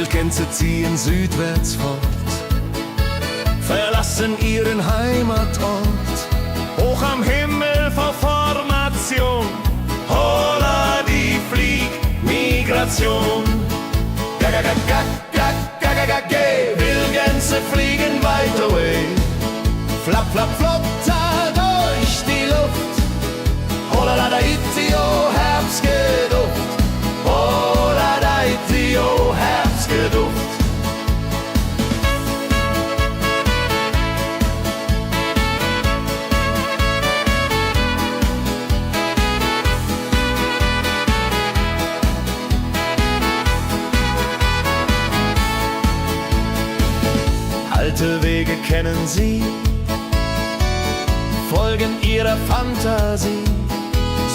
Wildgänse ziehen südwärts fort, verlassen ihren Heimatort. Hoch am Himmel vor Formation, holla die Fliegmigration. Gag, Wildgänse fliegen weit away. Flap, flap, flop, da durch die Luft. Holla da itio, Herbstgeduft. Holla da itio, Herbstgeduft. Alte Wege kennen sie, folgen ihrer Fantasie.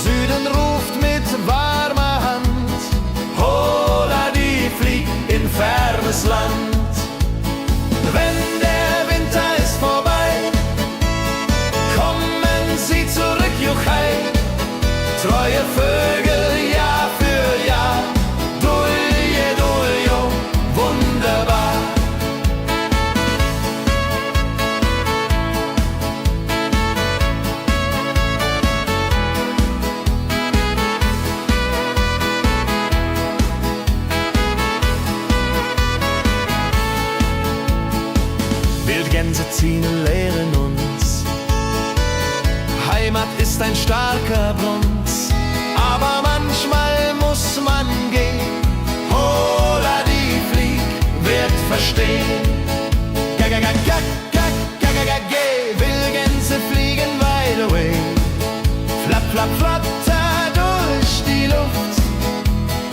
Süden ruft mit warmer Hand, holla die flieg in fernes Land. Wenn der Winter ist vorbei, kommen sie zurück, juchai. Treue Vögel, Jahr für Jahr, dulje, duljo, wunderbar. Wildgänse ziehen, lehren uns, Heimat ist ein starker Bronz, aber manchmal muss man gehen. Holla die Flieg wird verstehen. Wildgänse fliegen wide away. Flap, flap, flatter durch die Luft.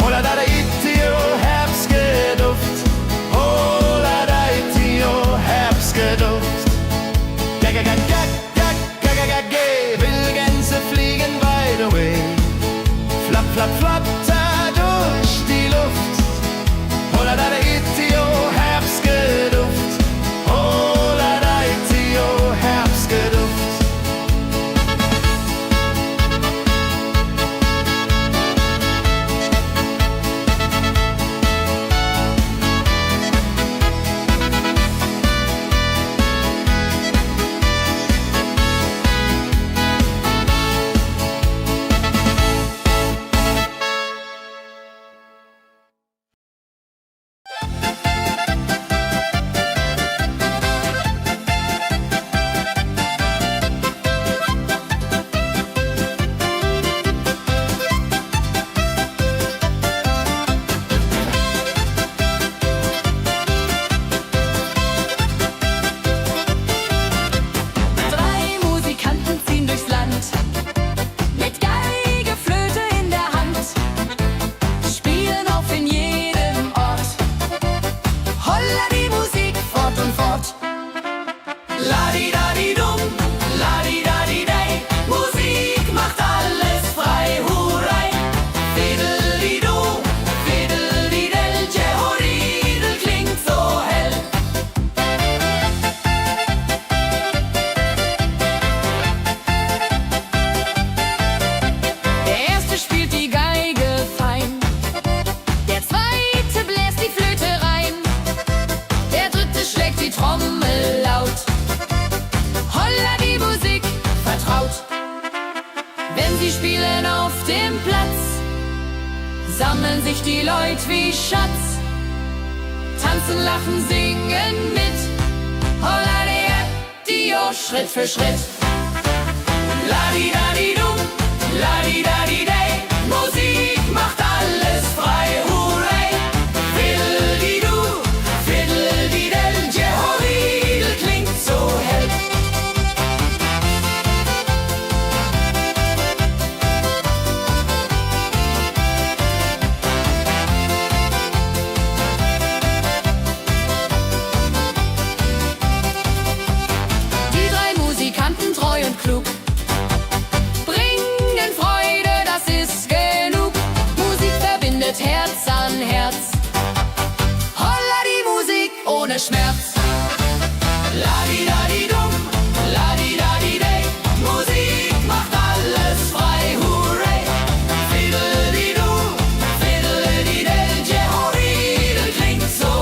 Holla da itio, Herbstgeduft. Holla da itio, Herbstgeduft. Wildgänse fliegen wide away. Flap, flap, flatter durch die Luft. Holla da itio, Herbstgeduft. Holla da itio, Herbstgeduft. Sammeln sich die Leute wie Schatz, tanzen, lachen, singen mit. Holla Dio, Schritt für Schritt. Ladi-dadi-dum, ladi-dadi-day, Musik macht alles frei, hurray. Fiddle-di-du, fiddle-di-del, Jehoridel klingt so hell. Treu und klug, bringen Freude, das ist genug. Musik verbindet Herz an Herz. Holla die Musik ohne Schmerz. Ladi-dadi-dum, ladi-dadi-day, Musik macht alles frei, hurray. Fiddle-di-du, fiddle-di-del, Jehoridel klingt so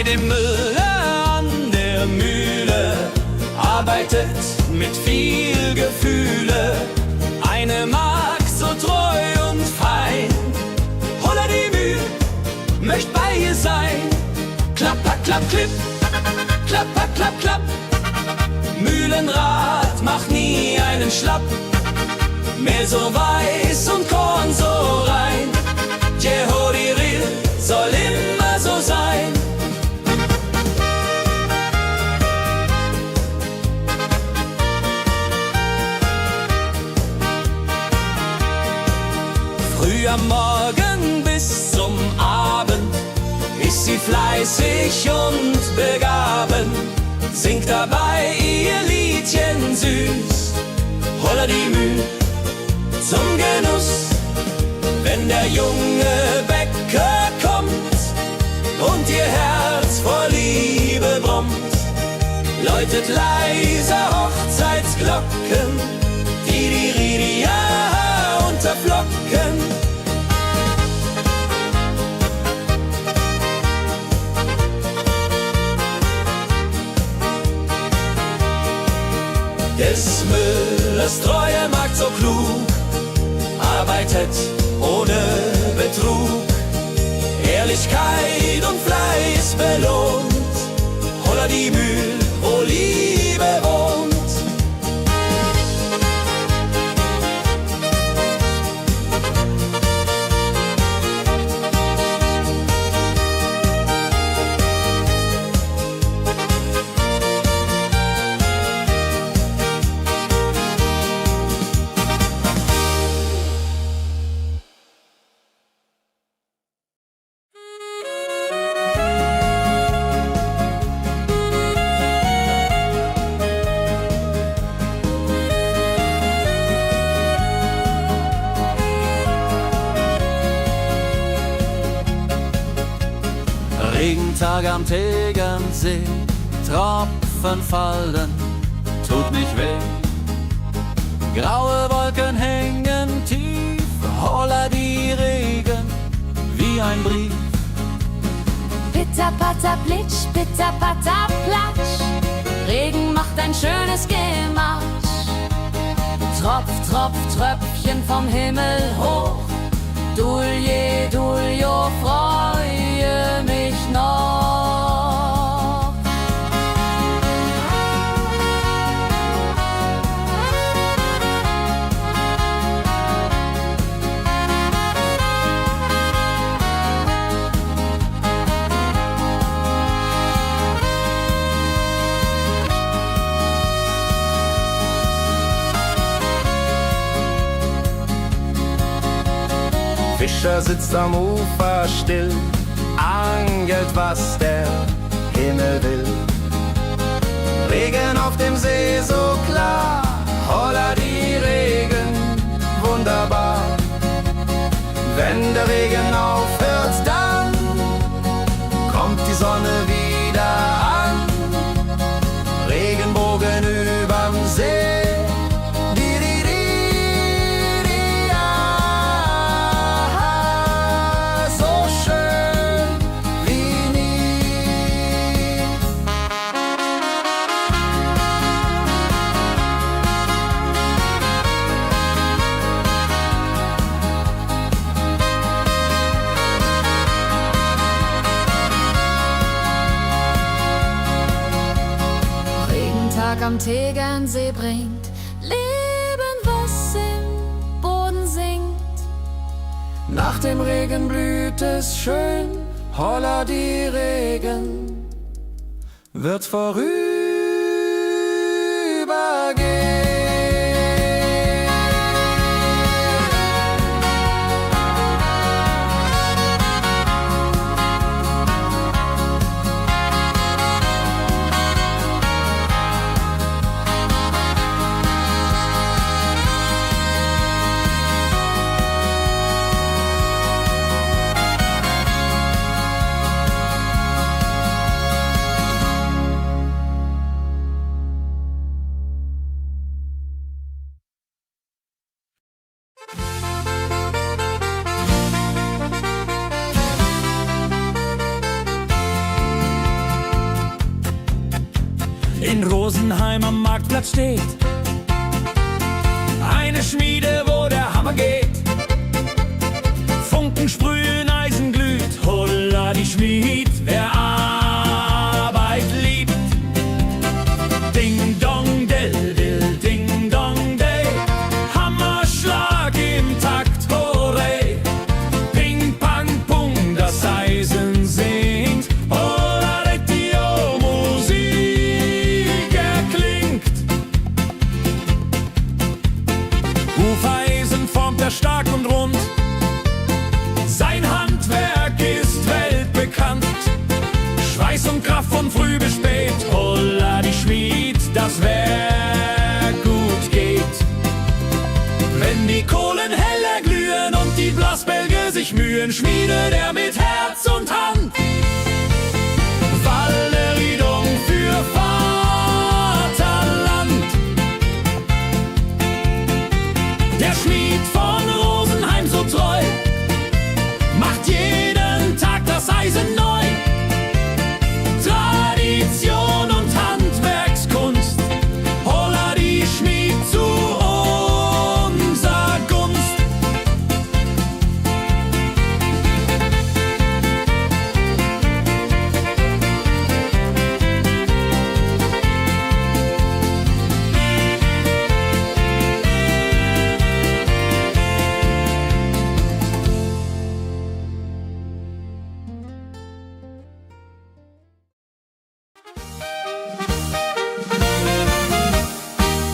bei dem Müller an der Mühle arbeitet mit viel Gefühle eine Magd so treu und fein. Holla die Mühl, möcht bei ihr sein. Klapper, klapp, klipp, klapper, klapp, klapp. Mühlenrad macht nie einen Schlapp. Mehl so weiß und Korn so rein. Jehoriril soll immer so sein. Früh am Morgen bis zum Abend ist sie fleißig und begaben, singt dabei ihr Liedchen süß. Holla die Mühl zum Genuss, wenn der junge Bäcker kommt und ihr Herz vor Liebe brummt, läutet leise Hochzeitsglocken, die ja unter Flocken. Des Müllers treue Magd so klug, arbeitet ohne Betrug, Ehrlichkeit und Fleiß belohnt. Holla die Mühl, wo Liebe wohnt. Regentag am Tegernsee, Tropfen fallen, tut nicht weh. Graue Wolken hängen tief, holla die Regen wie ein Brief. Pitter, patter, plitsch, pitter, patter, platsch. Regen macht ein schönes Gemarsch. Tropf, Tropf, Tröpfchen vom Himmel hoch. Dulje, Duljo, freue mich noch. Fischer sitzt am Ufer still, angelt, was der Himmel will. Regen auf dem See so klar, holla die Regen, wunderbar. Wenn der Regen aufhört, dann kommt die Sonne wieder an. Regenbogen überm See. Am Tegernsee bringt Leben, was im Boden singt. Nach dem Regen blüht es schön, holla die Regen wird vorübergehen. in Rosenheim am Marktplatz steht. Eine Schmiede, wo der Hammer geht. Funken sprühen, Eisen glüht, holla die Schmied, wer Arbeit liebt. Ding dong del dill, ding dong day, Hammerschlag im Takt, hooray. Ping pang pung, das Eisen singt, holla die Musik erklingt. Hufeisen formt er stark und rund, sein Handwerk ist weltbekannt. Schweiß und Kraft von früh bis spät, holla die Schmied, das Werk gut geht. Wenn die Kohlen heller glühen und die Blasbälge sich mühen, schmiedet er mit Herz und Hand Walleriedung für Vaterland. Der Schmied von Rosenheim so treu macht jeden Tag das Eisen neu. Tradition und Handwerkskunst, holla die Schmied zu unser Gunst.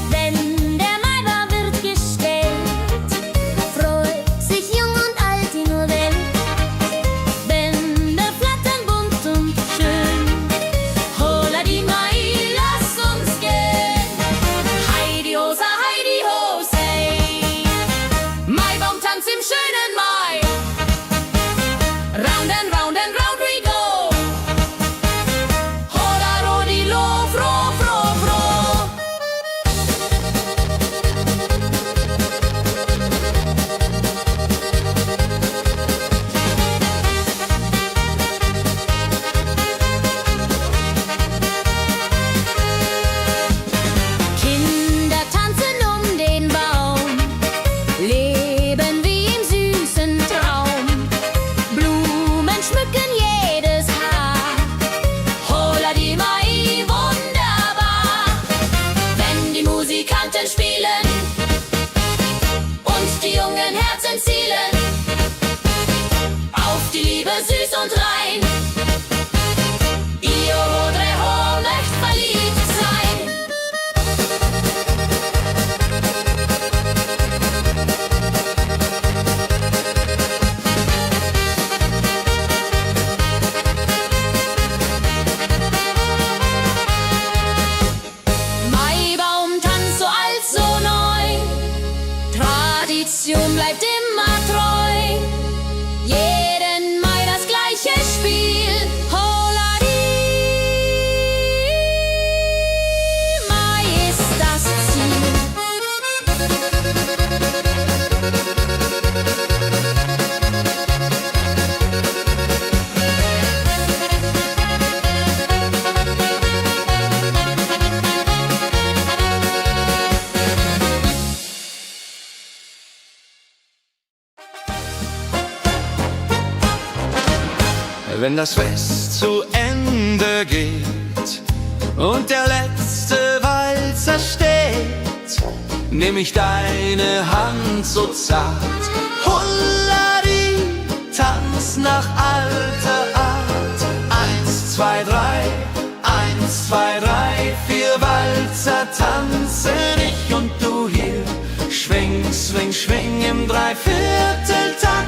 Wenn der Maibaum wird gestellt, freut sich jung und alt die nur Welt. Bänder flattern bunt und schön, holla die Mai, lass uns gehen. Heidi Hosa, Heidi Hosey, Maibaumtanz im schönen Mai. Round and round and round we go, holla rodilo, fro, fro, fro. Kinder tanzen um den Baum, leben wie im süßen Traum. Blumen schmücken jedes Haar, holla die Mai, wunderbar. Wenn die Musikanten spielen und die jungen Herzen zielen auf die Liebe süß und rein. Io Rodreho möcht verliebt sein. Maibaumtanz so alt, so neu, Tradition bleibt immer treu. Jeden Mai das gleiche Spiel, holla die Mai ist das Ziel. Wenn das Fest zu Ende geht und der letzte Walzer steht, nehm ich deine Hand so zart, Hullari, tanz nach alter Art. 1, 2, 3, 1, 2, 3, 4 Walzer tanzen ich und du hier. Schwing, swing, schwing im Dreivierteltakt.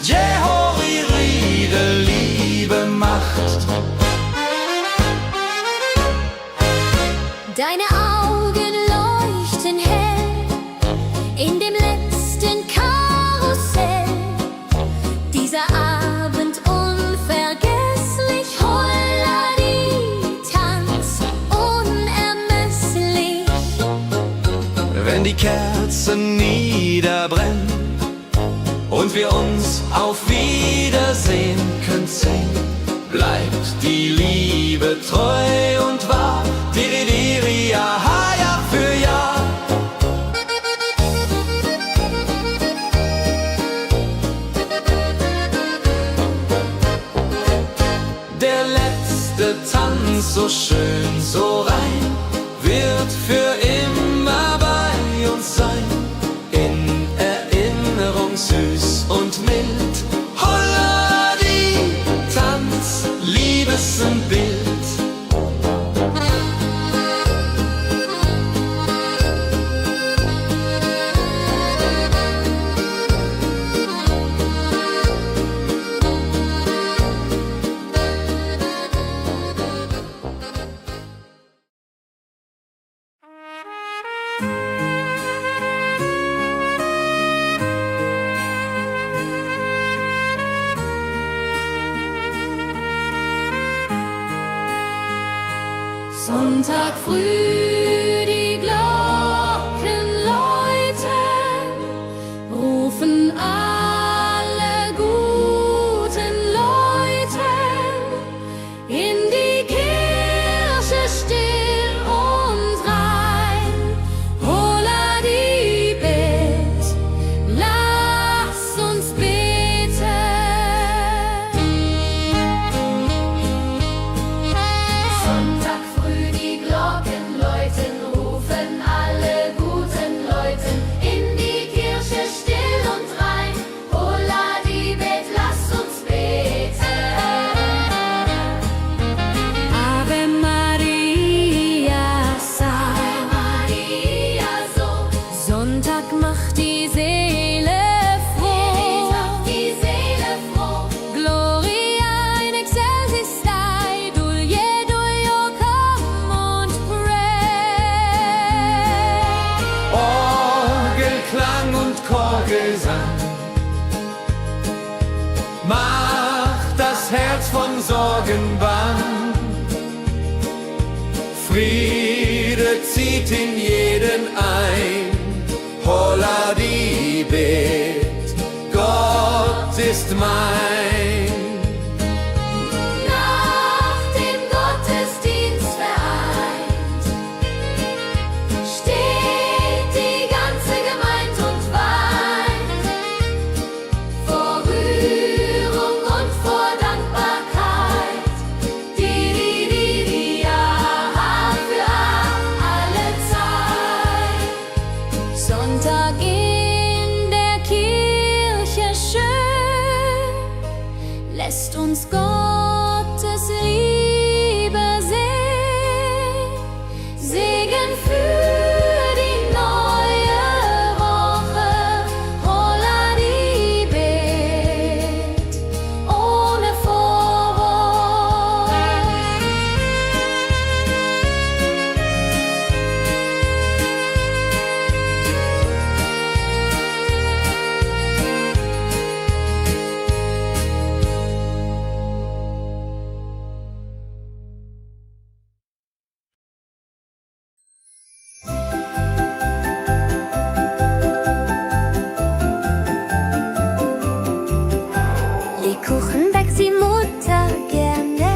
Jehori, Riede, Liebe macht. Deine Augen leuchten hell in dem letzten Karussell. Dieser Abend unvergesslich, Holladi, Tanz unermesslich. Wenn die Kerzen niederbrennen und wir uns auf Wiedersehen können sehen, bleibt die Liebe treu und wahr. Di, di, di, so schön, so rein, wird für immer bei uns sein. In Erinnerung süß und mild. Holla die Tanz, Liebesbild. Sonntag früh, die Glocken läuten, rufen alle guten Leute in die Kirche still und rein. Holla die Bet, lass uns beten. Sonntag früh, die Glocken läuten, rufen alle guten Leute in die Kirche still und rein. Holla die Bet, lass uns beten. Ave Maria, Ave Maria, so. Sonntag macht die Seele froh. Die Seele froh. Gloria in excelsis Dei, Dulio come und pray. Orgelklang und Chorgesang macht das Herz von Sorgen bang. Friede zieht in jeden ein. Holla die Bet, Gott ist mein. Nach dem Gottesdienst vereint steht die ganze Gemeinde und weint vor Rührung und vor Dankbarkeit. Ja, für alle Zeit. Sonntag in der Kirche schön, lässt uns Gottes Liebe sehen. Segen für die neue Woche. Holla die Bet, ohne Vorwurf. Lebkuchen backt die Mutter gerne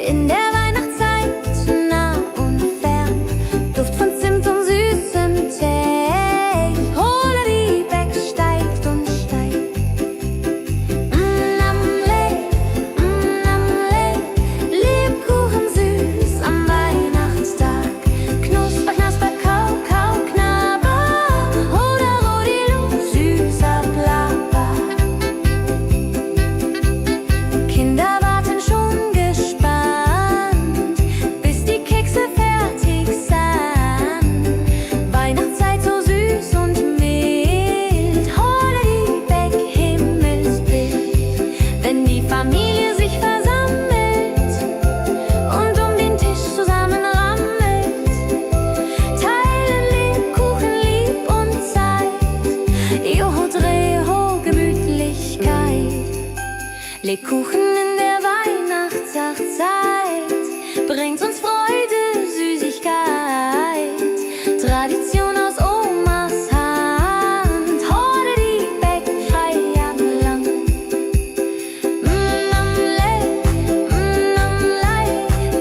in der Weihnachtszeit, nah und fern. Duft von Zimt und süßem Tee. Holla die Beck steigt und steigt. Lebkuchen süß am Weihnachtstag. Knusper, knasper, kau, kau, knabber. Holla, rodilu, süßer Plapper. Kinder warten schon gespannt, bis die Kekse fertig sind. Weihnachtszeit so süß und mild. Holla die Beck, Himmelsbild. Wenn die Familie sich versammelt und um den Tisch zusammen rammelt, teilen Lebkuchen lieb und Zeit. Joho, Dreho, Gemütlichkeit. Lebkuchen in der Weihnachtszeit bringt uns Freude, Süßigkeit. Tradition aus Omas Hand. Holla die Beck, frei am Land.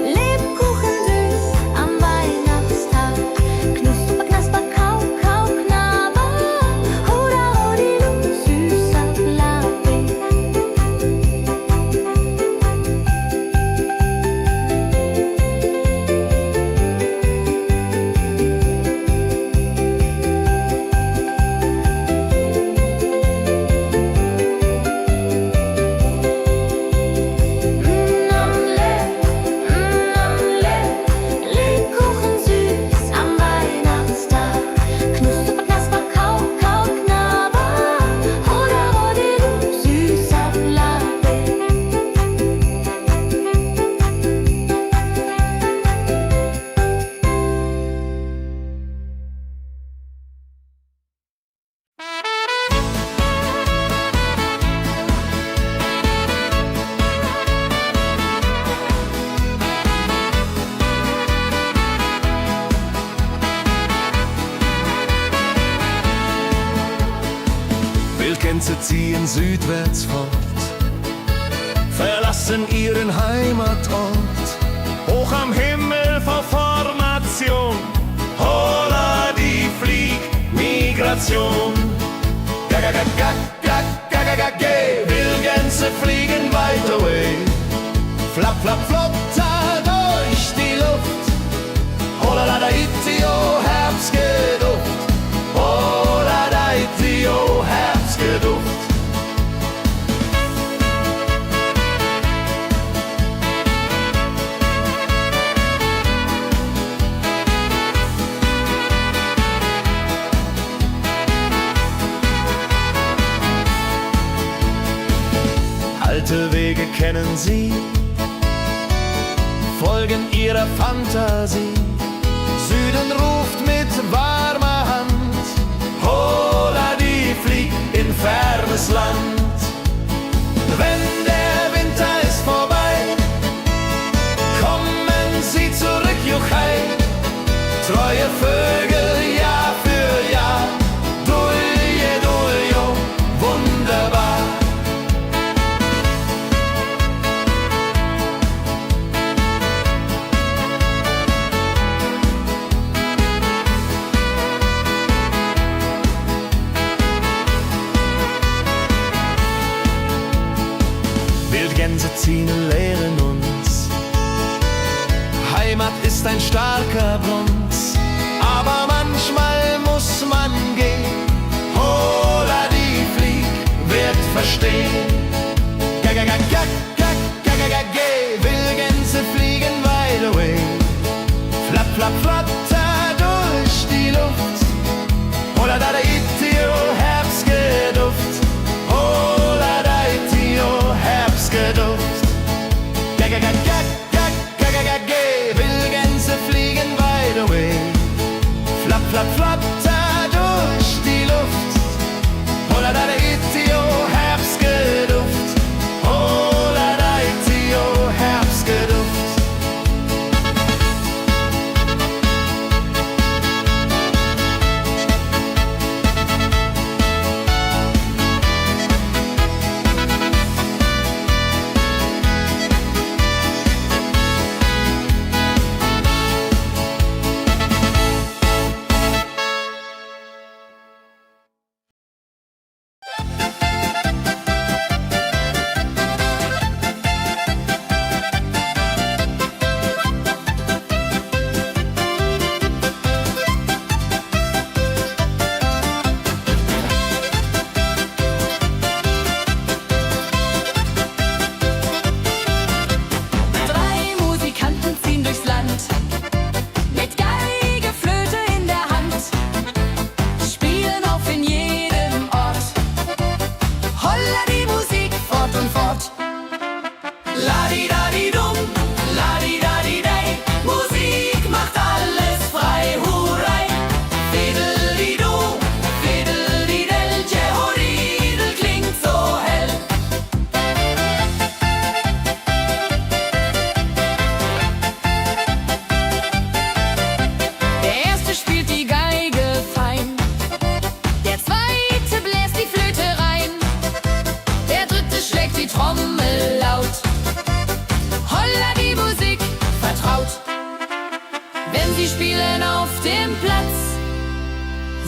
Lebkuchen süß am Weihnachtstag. Knusper, knasper, kau, kau, knabber. Holla, rodilu, süßer Plapper. Gänse ziehen südwärts fort, verlassen ihren Heimatort. Hoch am Himmel vor Formation, holla die Fliegmigration. Wildgänse fliegen weit away, flap, flap, flop, da durch die Luft. Holla da itio, Herbstgeduft. Holla da itio, Herbstgeduft. Alte Wege kennen sie, folgen ihrer Fantasie. Süden ruft mit warmer Hand, holla die flieg in fernes Land. Wenn der Winter ist vorbei, kommen sie zurück, Juchai. Treue Vögel Jahr für Jahr, dulje, duljo, wunderbar. Wildgänse ziehen, lehren uns, Heimat ist ein starker Bund, aber manchmal muss man gehen. Holla die Flieg wird verstehen. Wildgänse fliegen wide away, flap, flap, flatter durch die Luft. Holla da itio, Herbstgeduft. Holla da itio, Herbstgeduft. Wildgänse fliegen wide away, flap, flap, flatter durch die Luft. Holla da itio, Herbstgeduft. Holla da itio, Herbstgeduft.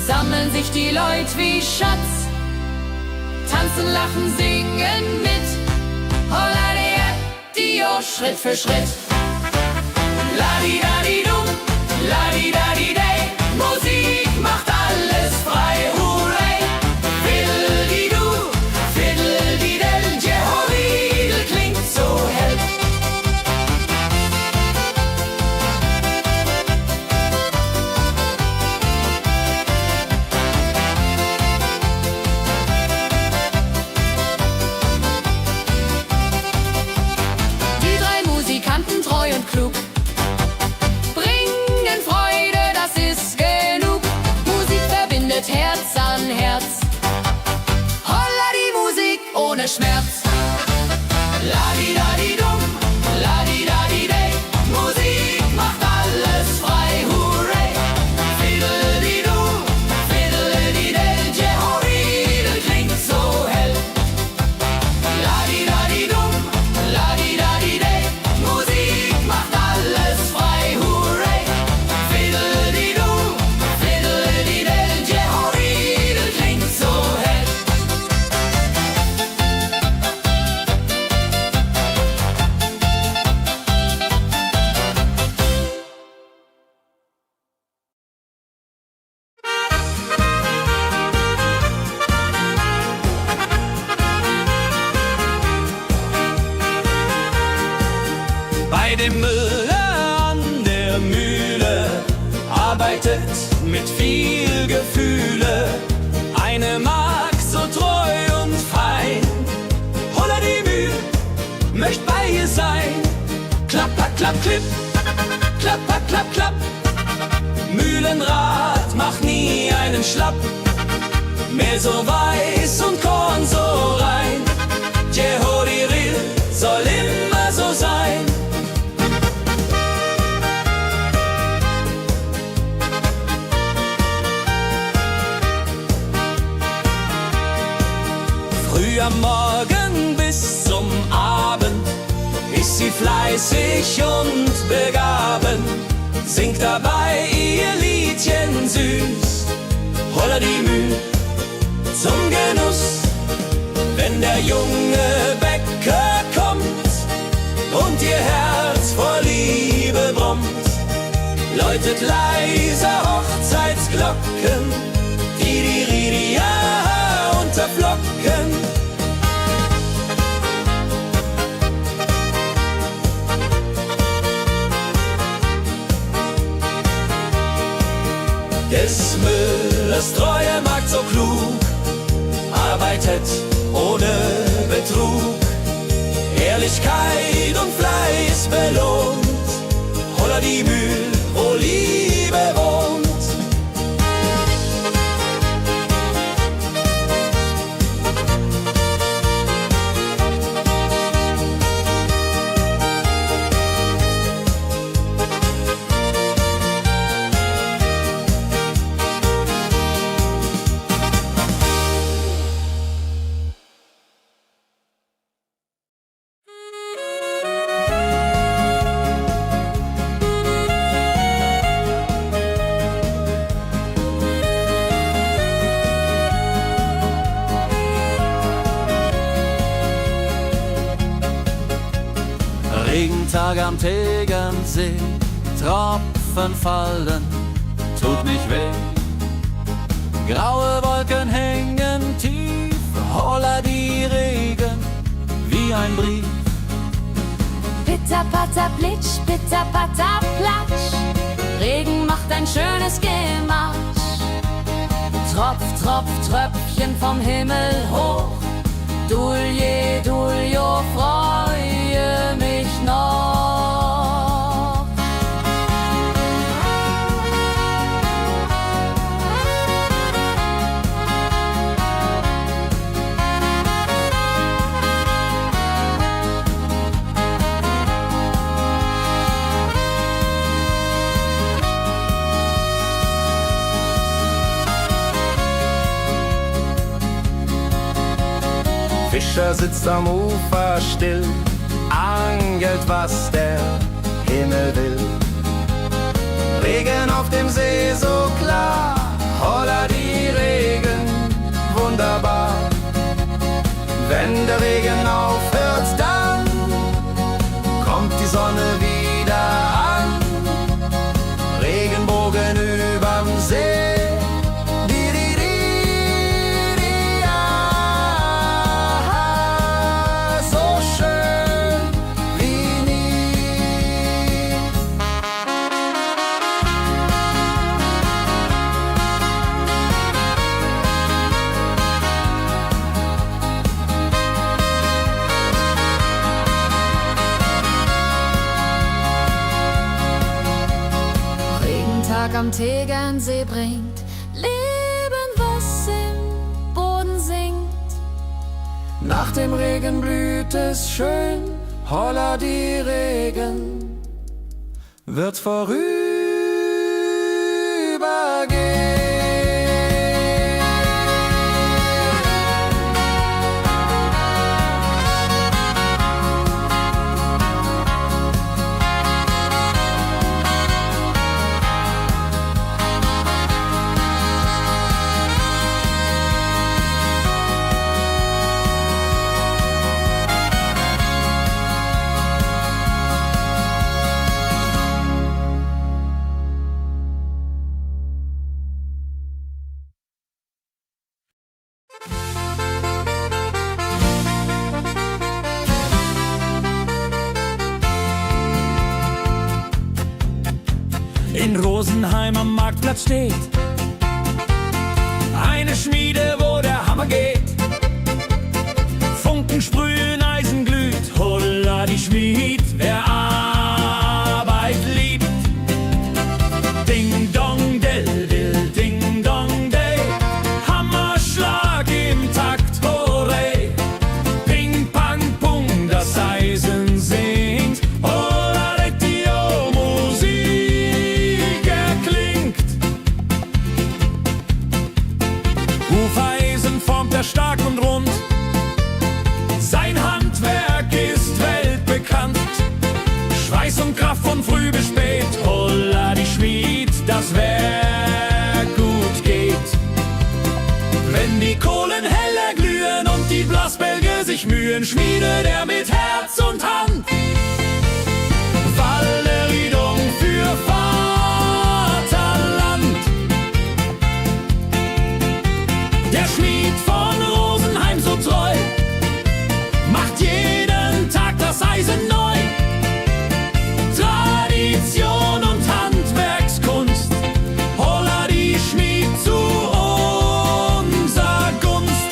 Sammeln sich die Leute wie Schatz, tanzen, lachen, singen mit. Holla Dio, Schritt für Schritt. Ladi-dadi-dum, ladi-dadi-day, Musik macht alles frei, hurray. Fiddle-di-du, fiddle-di-del, Jehoridel klingt so hell. Treu und klug, bringen Freude, das ist genug. Musik verbindet Herz an Herz. Holla die Musik ohne Schmerz. Ladi-dadi-dum, ladi-dadi-day, Musik macht alles frei, hurray. Fiddle-di-du, fiddle-di-del, Jehoridel klingt so arbeitet mit viel Gefühle. Eine Magd so treu und fein. Holla die Mühl, möcht bei ihr sein. Klapp, klapp, klapp, klipp, klapp, klapp, klapp, klapp. Mühlenrad macht nie einen Schlapp. Mehl so weiß und Korn so rein. Jehodiril soll immer so sein. Früh am Morgen bis zum Abend ist sie fleißig und begaben, singt dabei ihr Liedchen süß. Holla die Mühl zum Genuss, wenn der junge Bäcker kommt und ihr Herz vor Liebe brummt, läutet leiser Hochzeitsglocken, die Ridia unterflocken. Des Müllers treue Magd so klug, arbeitet ohne Betrug, Ehrlichkeit und Fleiß belohnt. Holla die Mühl, wo Liebe wohnt. Regentag am Tegernsee, Tropfen fallen, tut nicht weh. Graue Wolken hängen tief, holla die Regen wie ein Brief. Pitter, patter, plitsch, pitter, patter, platsch. Regen macht ein schönes Gematsch. Tropf, Tropf, Tröpfchen vom Himmel hoch. Dulje, Duljo, freue mich noch. Fischer sitzt am Ufer still, angelt, was der Himmel will. Regen auf dem See so klar, holla die Regen, wunderbar. Wenn der Regen aufhört, dann kommt die Sonne wieder an. Regenbogen überm See. Am Tegernsee bringt Leben, was im Boden singt. Nach dem Regen blüht es schön, holla die Regen wird vorübergehen. in Rosenheim am Marktplatz steht eine Schmiede, wo der Hammer geht. Funken sprühen, Eisen glüht, holla die Schmied, wer Arbeit liebt. Ding dong del dill, ding dong day, Hammerschlag im Takt, hooray. Ping pang pung, das Eisen singt, holla Dio, Musik erklingt. Hufeisen formt er stark und rund, sein Handwerk ist weltbekannt. Schweiß und Kraft von früh bis spät, holla die Schmied, das Werk gut geht. Wenn die Kohlen heller glühen und die Blasbälge sich mühen, schmiedet er mit Herz und Hand Walleriedung für Vaterland. Der Schmied von Rosenheim so treu macht jeden Tag das Eisen neu. Tradition und Handwerkskunst, holla die Schmied zu unser Gunst.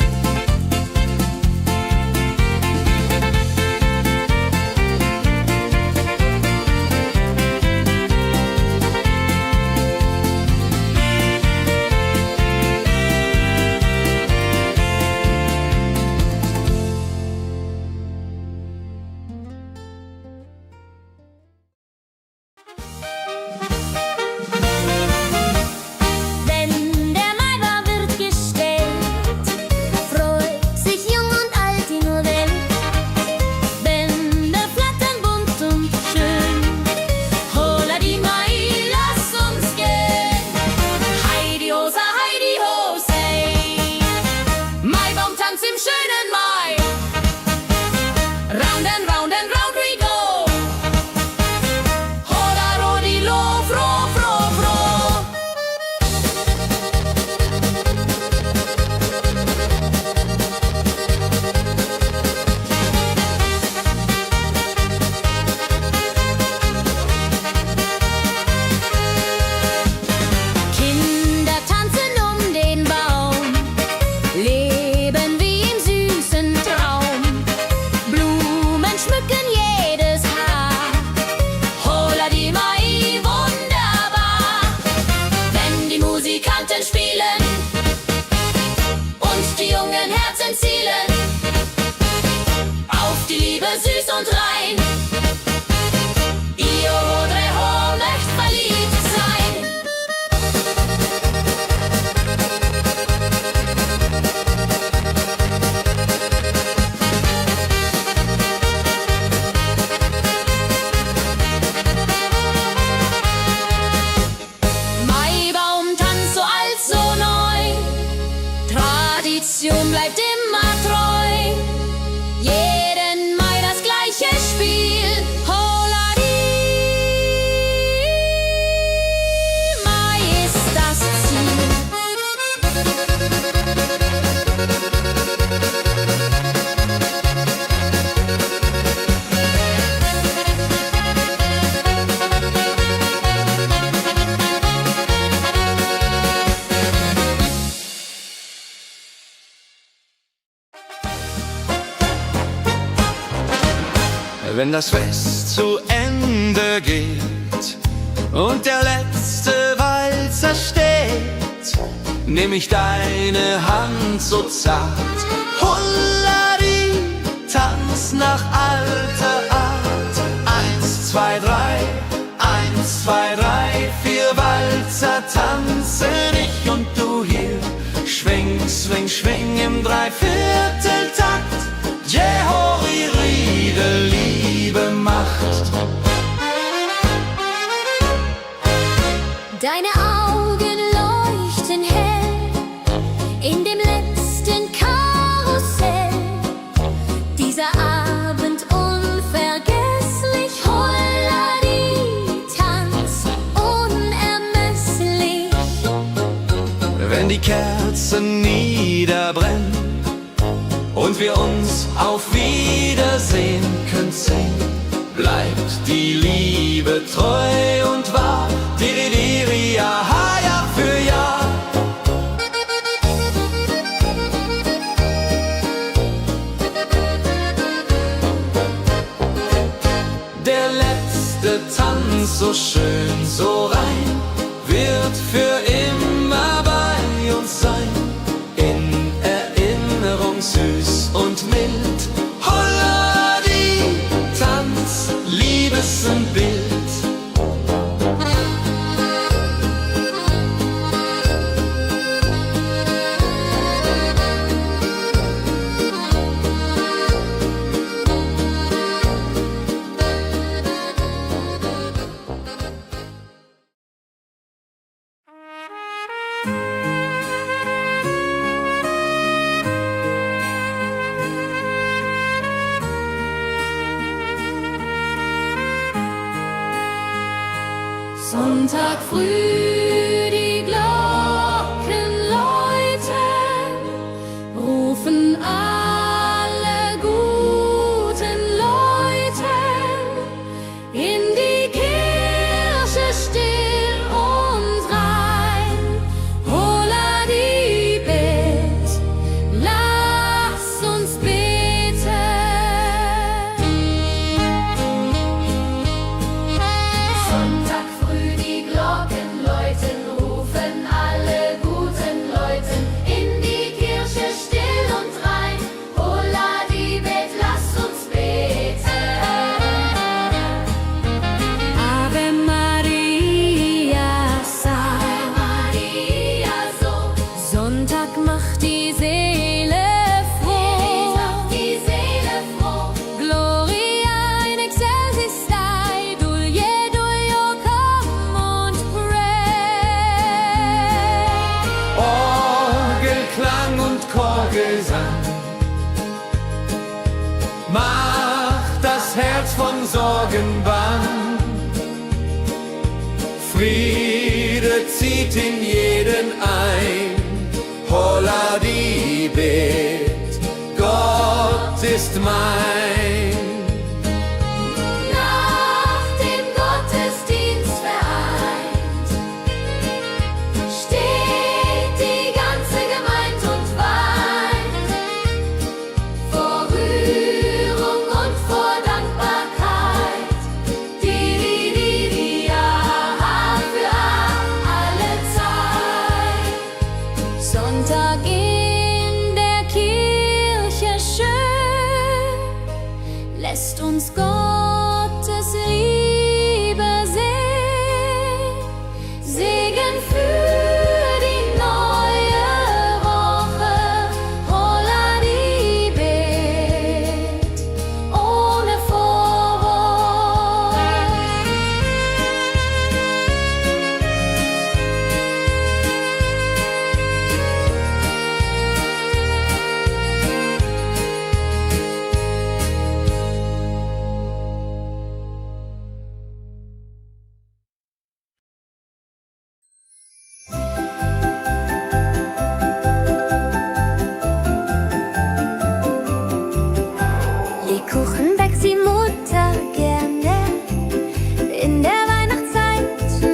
Wenn der Maibaum wird gestellt, freut sich jung und alt die nur Welt. Bänder flattern bunt und schön, holla die Mai, lass uns gehen. Heidi Hosa, Heidi Hosey, Maibaumtanz im schönen Mai. Round and round and round we go, holla Rodi lo, fro, fro, fro. Kinder tanzen den Baum, leben wie im süßen Traum. Blumen schmücken jedes Haar, holla die Mai, wunderbar. Wenn die Musikanten spielen und die jungen Herzen zielen auf die Liebe süß und rein. Io Rodreho möcht verliebt sein. Maibaumtanz so alt, so neu, Tradition bleibt immer treu. Jeden Mai das gleiche Spiel, holla die Mai ist das Ziel. Wenn das Fest zu Ende geht und der letzte Walzer steht, nehm ich deine Hand so zart, Hulladi, tanz nach alter Art. 1, 2, 3, 1, 2, 3, 4 Walzer tanzen ich und du hier. Schwing, swing, schwing im Dreivierteltakt. Jehori Riede, Liebe macht. Deine Augen leuchten hell in dem letzten Karussell. Dieser Abend unvergesslich, Holladi, Tanz unermesslich. Wenn die Kerzen niederbrennen und wir uns auf Wiedersehen können singen, bleibt die Liebe treu und wahr. Diri, ja, Jahr für Jahr. Der letzte Tanz, so schön, so rein, wird für immer bei uns sein. In Erinnerung süß und mild. Holla die Tanz, Liebesbild. Sonntag früh, die Glocken läuten, rufen alle guten Leute in die Kirche still und rein. Holla die Bet, lass uns beten. Sonntag früh, die Glocken läuten, rufen alle guten Leute in die Kirche still und rein. Holla die Bet, lass uns beten. Ave Maria, Ave Maria, so. Sonntag macht die Seele froh. Die Seele froh. Gloria in excelsis Dei, Dulio, come und pray. Orgelklang und Chorgesang macht das Herz von Sorgen bang. Friede zieht in jeden ein. Holla die Bet, Gott ist mein. Nach dem Gottesdienst vereint steht die ganze Gemeinde und weint vor Rührung und vor Dankbarkeit. Diri, ja, für alle Zeit. Sonntag in der Kirche schön, lässt uns Gottes Liebe sehen. Segen für die neue Woche. Holla die Bet, ohne Vorwurf. Lebkuchen backt die Mutter gerne in der Weihnachtszeit,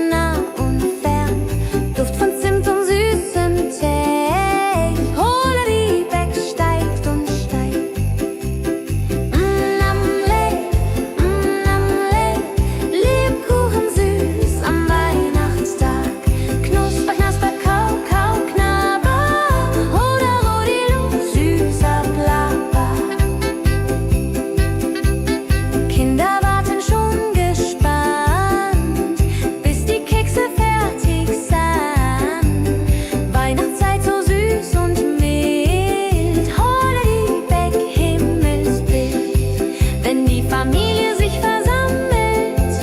nah und fern. Duft von Zimt und süßem Tee. Holla die Beck steigt und steigt. Lebkuchen süß am Weihnachtstag. Knusper, knasper, kau, kau, knabber. Oder Rodilu, süßer Plapper. Kinder warten schon gespannt, bis die Kekse fertig sind. Weihnachtszeit so süß und mild. Holla die Beck, Himmelsbild. Wenn die Familie sich versammelt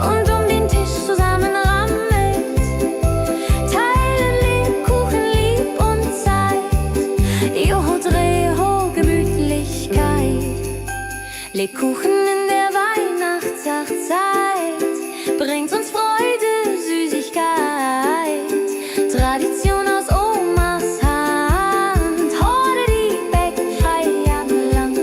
und um den Tisch zusammen rammelt, teilen Lebkuchen lieb und Zeit. Joho, Dreho, Gemütlichkeit. Lebkuchen in der Weihnachtszeit bringt uns Freude, Süßigkeit. Tradition aus Omas Hand. Holla die Beck, Feierabend lang.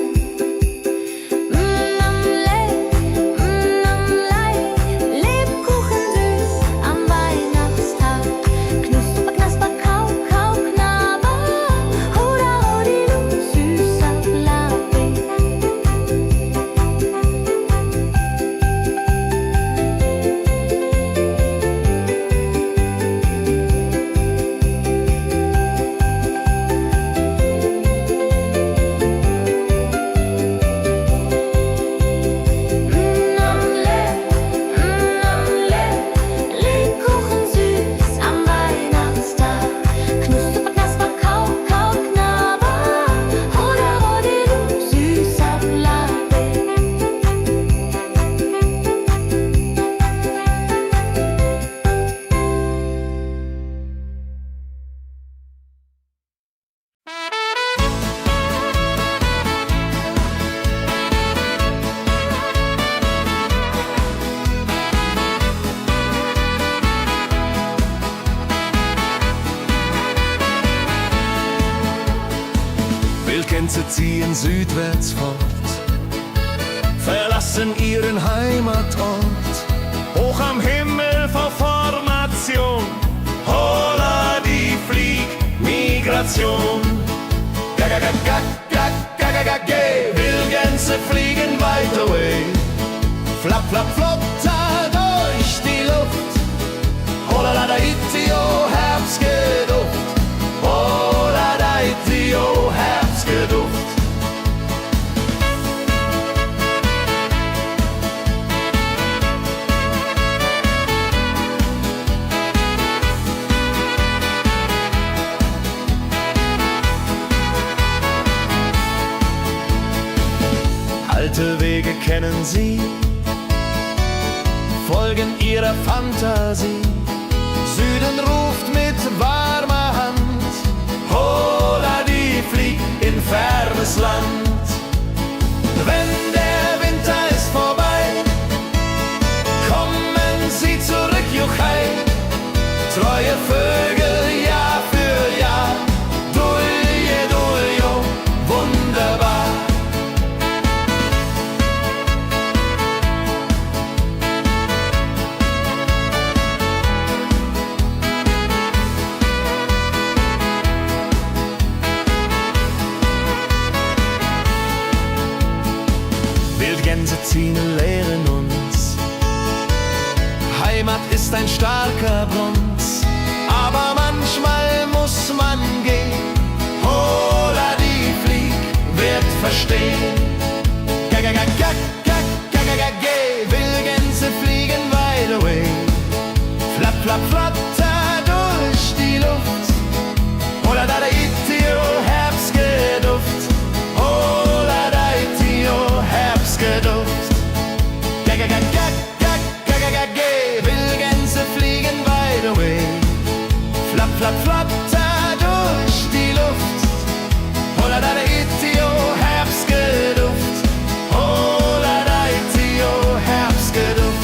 Wildgänse ziehen südwärts fort, verlassen ihren Heimatort. Hoch am Himmel vor Formation, holla die Fliegmigration. Wildgänse fliegen weit away, flapp, flapp, flop, da durch die Luft. Holla da itio, Herbstgeduft. Holla da itio, Herbstgeduft. Alte Wege kennen sie, folgen ihrer Fantasie. Süden ruft mit warmer Hand, holla die flieg in fernes Land. Wenn der Winter ist vorbei, kommen sie zurück, juchai. Treue Vögel Jahr für Jahr, dulje, duljo, wunderbar. Wildgänse ziehen, lehren uns, Heimat ist ein starker Bronz, aber manchmal muss man gehen. Holla die Flieg wird verstehen. Wildgänse fliegen wide away, flapp, flapp, flatter durch die Luft. Holla da itio, Herbstgeduft. Holla da itio, Herbstgeduft. Wildgänse fliegen wide away, flapp, flapp, flatter durch die Luft. Holla da itio, Herbstgeduft. Holla da itio, Herbstgeduft.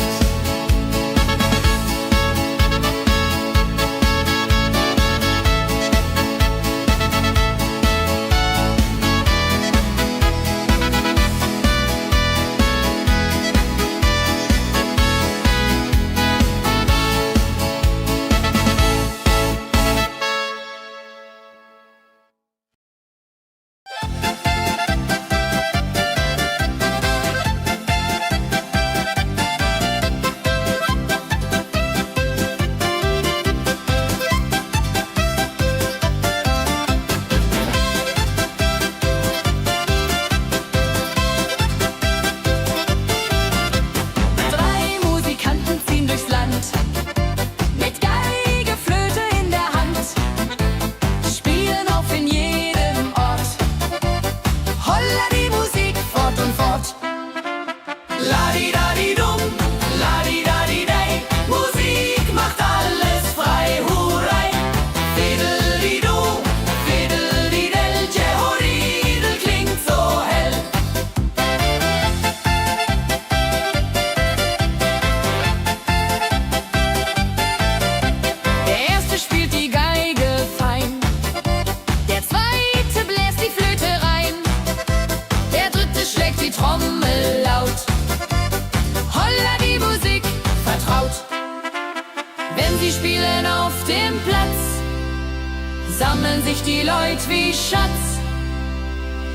Sammeln sich die Leute wie Schatz,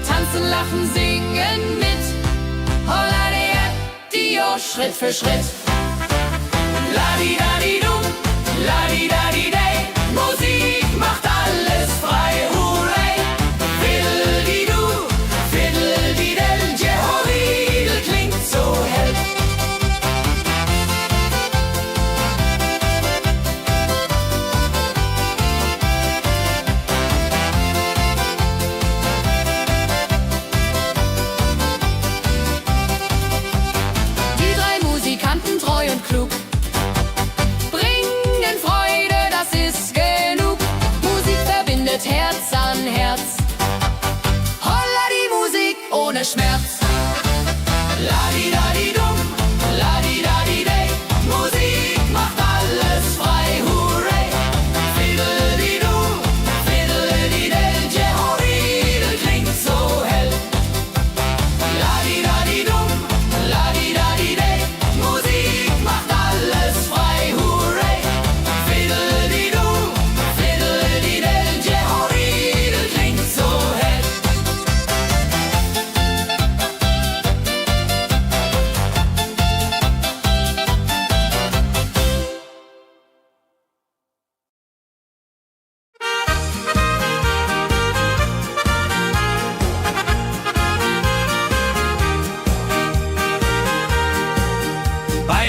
tanzen, lachen, singen mit. Holla Dio, Schritt für Schritt. Ladi-dadi-dum, ladi-dadi-day, Musik macht alles frei, hurray. Fiddle-di-du, fiddle-di-del, Jehoridel klingt so hell. Treu und klug, bringen Freude, das ist genug. Musik verbindet Herz an Herz. Holla die Musik ohne Schmerz. Ladi-dadi-dum, ladi-dadi-day, Musik macht alles frei, hurray. Fiddle-di-du, fiddle-di-del, Jehoridel klingt so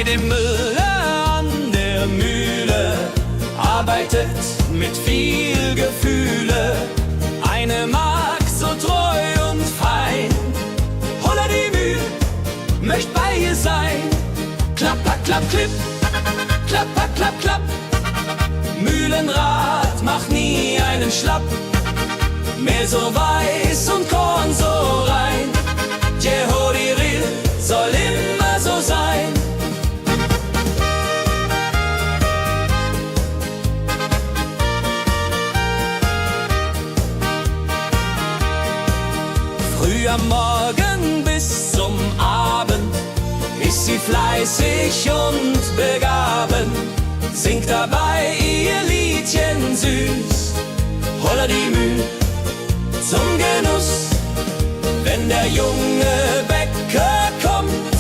dem Müller an der Mühle arbeitet mit viel Gefühle eine Magd so treu und fein. Holla die Mühl, möcht bei ihr sein. Klapper, klapp, klipp, klapper, klapp, klapp. Mühlenrad macht nie einen Schlapp. Mehl so weiß und Korn so rein. Jehodiril soll immer so sein. Früh am Morgen bis zum Abend ist sie fleißig und begaben, singt dabei ihr Liedchen süß. Holla die Mühl zum Genuss, wenn der junge Bäcker kommt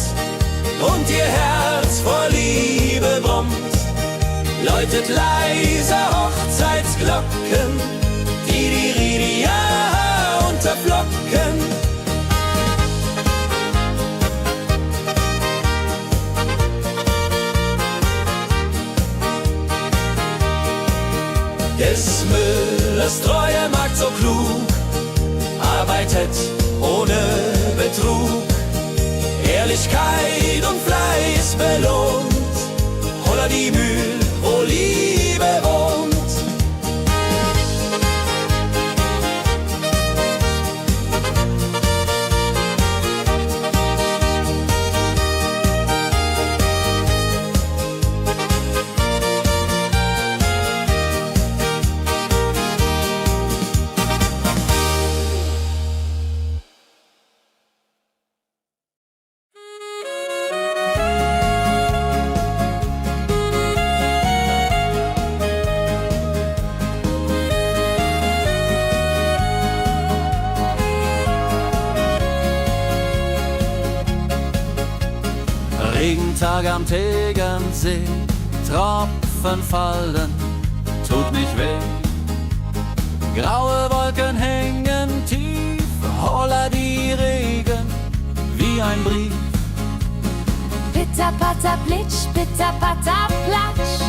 und ihr Herz vor Liebe brummt, läutet leise Hochzeitsglocken, die unterflocken. Des Müllers treue Magd so klug, arbeitet ohne Betrug, Ehrlichkeit und Fleiß belohnt. Holla die Mühl, wo Liebe wohnt. Regentag am Tegernsee, Tropfen fallen, tut nicht weh. Graue Wolken hängen tief, holla die Regen wie ein Brief. Pitter, patter, plitsch, pitter, patter, platsch.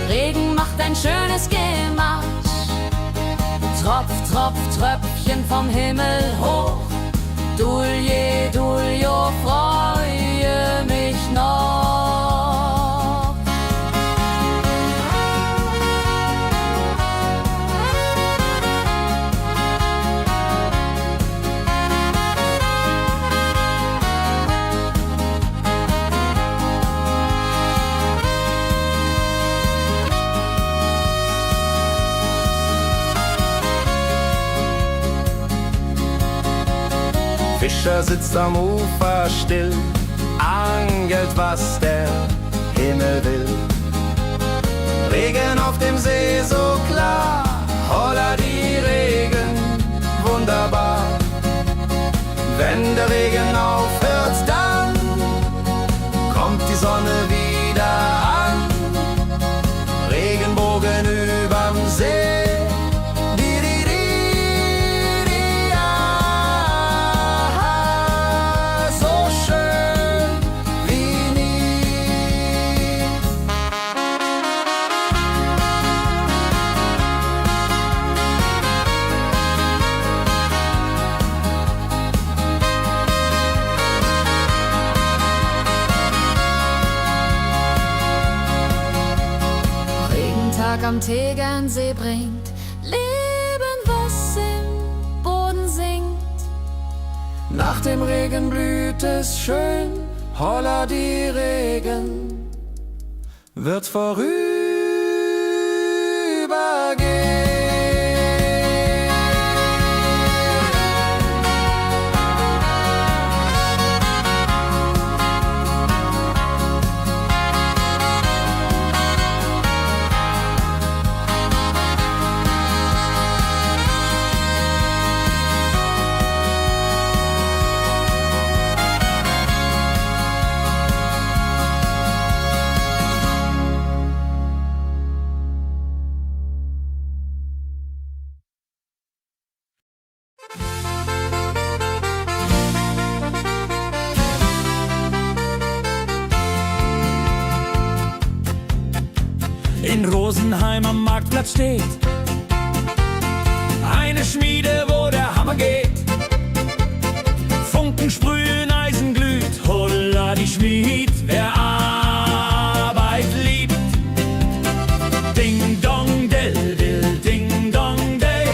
Regen macht ein schönes Gemarsch. Tropf, Tropf, Tröpfchen vom Himmel hoch. Dulje, Duljo, freue mich noch. Fischer sitzt am Ufer still, angelt, was der Himmel will. Regen auf dem See so klar, holla die Regen, wunderbar. Wenn der Regen aufhört, dann kommt die Sonne wieder an. Regenbogen überm See. Am Tegernsee bringt Leben, was im Boden singt. Nach dem Regen blüht es schön, holla die Regen wird vorübergehen. Rosenheim am Marktplatz steht. Eine Schmiede, wo der Hammer geht. Funken sprühen, Eisen glüht, holla die Schmied, wer Arbeit liebt. Ding dong del dill, ding dong day,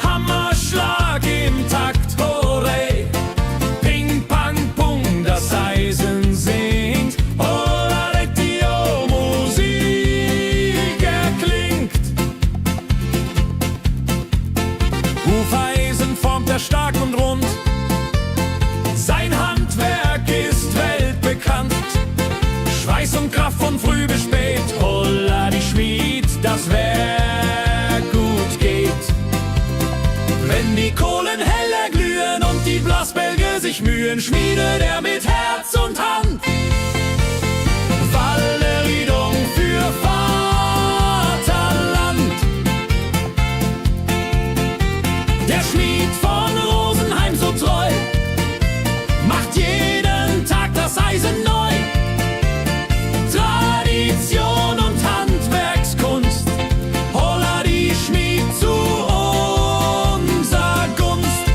Hammerschlag im Takt, hurray. Ping pang pung, das Eisen singt, holla die Musik erklingt. Hufeisen formt er stark und rund, sein Handwerk ist weltbekannt. Schweiß und Kraft von früh bis spät, holla die Schmied, das Werk gut geht. Wenn die Kohlen heller glühen und die Blasbälge sich mühen, schmiedet er mit Herz und Hand Walleriedung für Vaterland. Der Schmied von Rosenheim so treu macht jeden Tag das Eisen neu. Tradition und Handwerkskunst, holla die Schmied zu unser Gunst.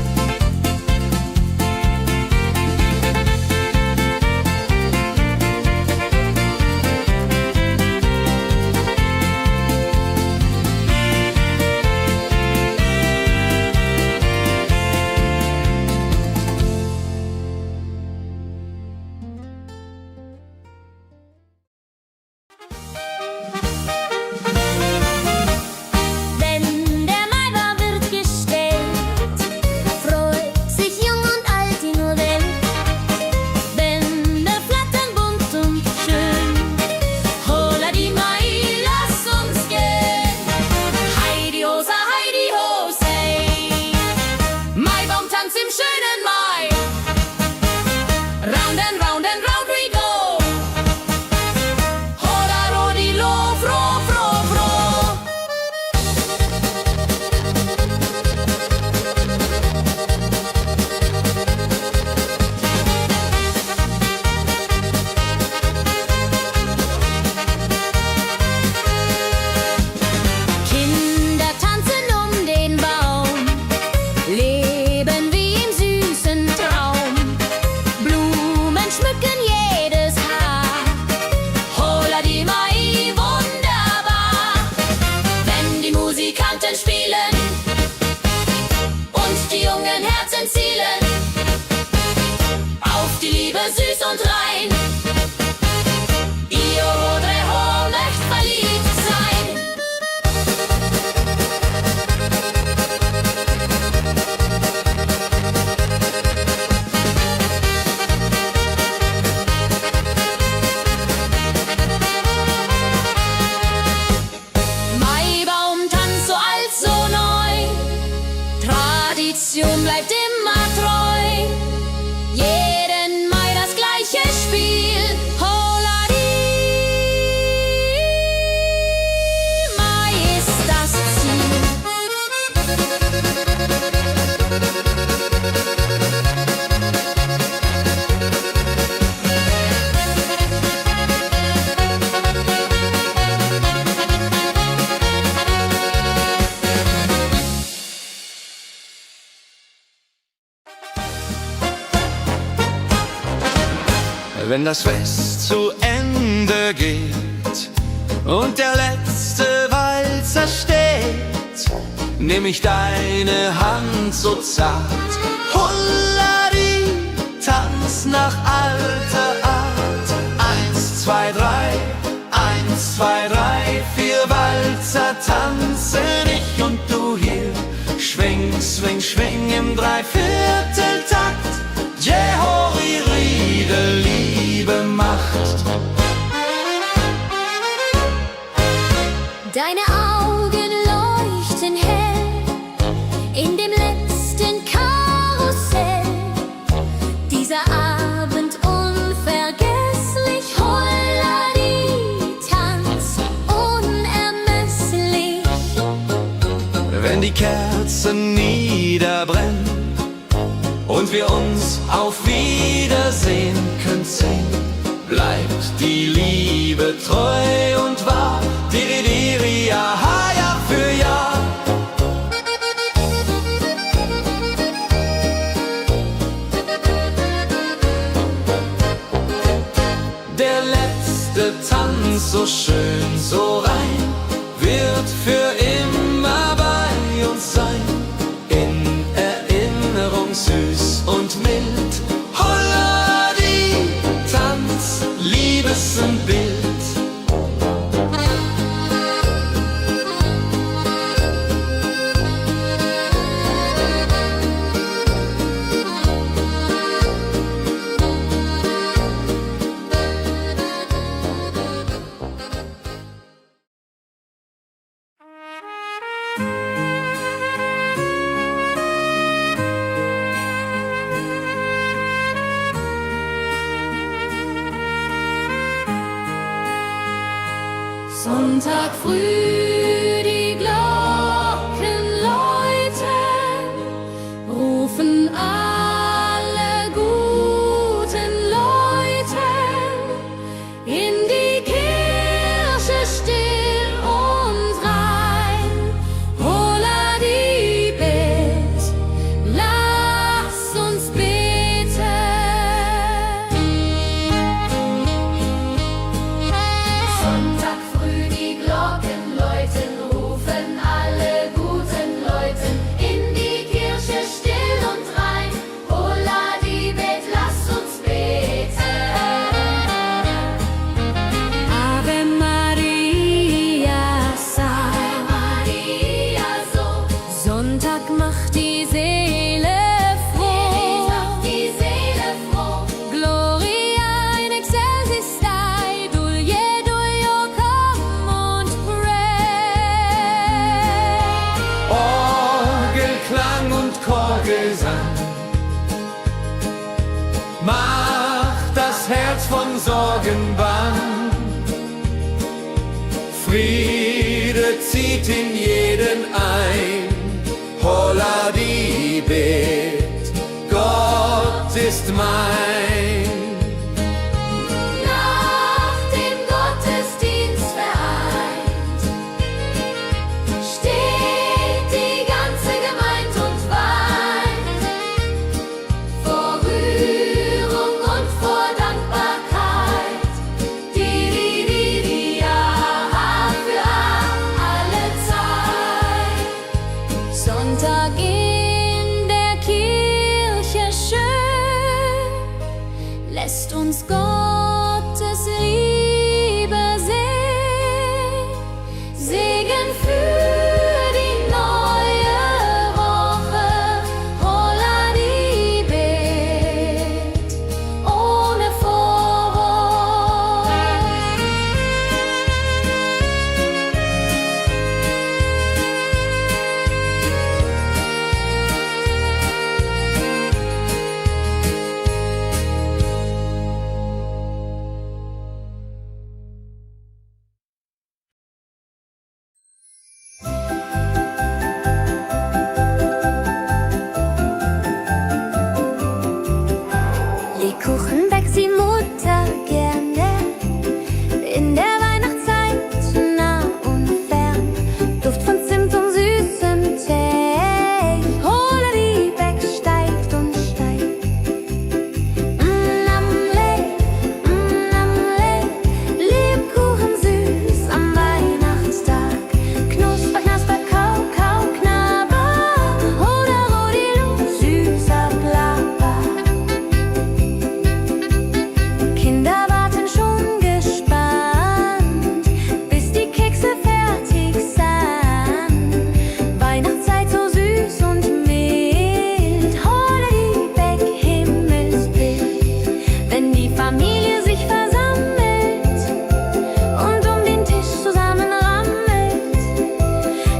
Wenn der Maibaum wird gestellt, freut sich jung und alt die nur Welt. Bänder flattern bunt und schön, holla die Mai, lass uns gehen. Heidi Hosa, Heidi Hosey, Maibaumtanz im schönen Mai. Round and round and round we go, holla rodi lo, fro, fro, fro. Kinder tanzen den Baum, leben wie im süßen Traum. Blumen schmücken jedes Haar, holla die Mai, wunderbar. Wenn die Musikanten spielen und die jungen Herzen zielen auf die Liebe süß und rein. Io vorrei echt verliebt sein. Maibaumtanz so alt, so neu, Tradition bleibt immer treu. Jeden Mai das gleiche Spiel, holla die Mai ist das Ziel. Wenn das Fest zu Ende geht und der letzte Walzer steht, nehm ich deine Hand so zart, Hullari, tanz nach alter Art. 1, 2, 3, 1, 2, 3, 4 Walzer tanzen ich und du hier. Schwing, swing, schwing im Dreivierteltakt. Jehori Riede, Liebe macht. Deine Augen leuchten hell in dem letzten Karussell. Dieser Abend unvergesslich, Holladi, Tanz unermesslich. Wenn die Kerzen niederbrennen und wir uns auf Wiedersehen künsten, bleibt die Liebe treu und wahr. Diri, diri, so schön, so rein, wird für immer bei uns sein. In Erinnerung süß und mild. Holla die Tanz, Liebesbild. Sonntag früh die Glocken läuten, rufen alle guten Leute in die Kirche still und rein. Holla die Bet, lass uns beten. Sonntag früh die Glocken läuten, rufen alle guten Leute in die Kirche still und rein. Holla die Bet, lass uns beten. Ave Maria, Ave Maria, so. Sonntag macht die Seele froh. Die Seele froh. Gloria in excelsis Dei, dulce come und pray. Orgelklang und Chorgesang macht das Herz von Sorgen bang. Friede zieht in jeden ein. Holla die Bet, Gott ist mein. Nach dem Gottesdienst vereint steht die ganze Gemeinde und weint vor Rührung und vor Dankbarkeit. Die Jahr für alle Zeit. Sonntag in der Kirche schön lässt uns Gottes Liebe sehen. Segen für die neue Woche. Holla die Bet ohne Vorwurf. Lebkuchen backt die Mutter gerne in der Weihnachtszeit nah und fern. Duft von Zimt und süßem Tee. Holla die Beck steigt und steigt. Lebkuchen süß am Weihnachtstag. Knusper, knasper, kau, kau, knabber. Holla, rodilu, süßer Plapper. Kinder warten schon gespannt, bis die Kekse fertig sind. Weihnachtszeit so süß und mild. Holla die Beck, Himmelsbild. Wenn die Familie sich versammelt und um den Tisch zusammenrammelt,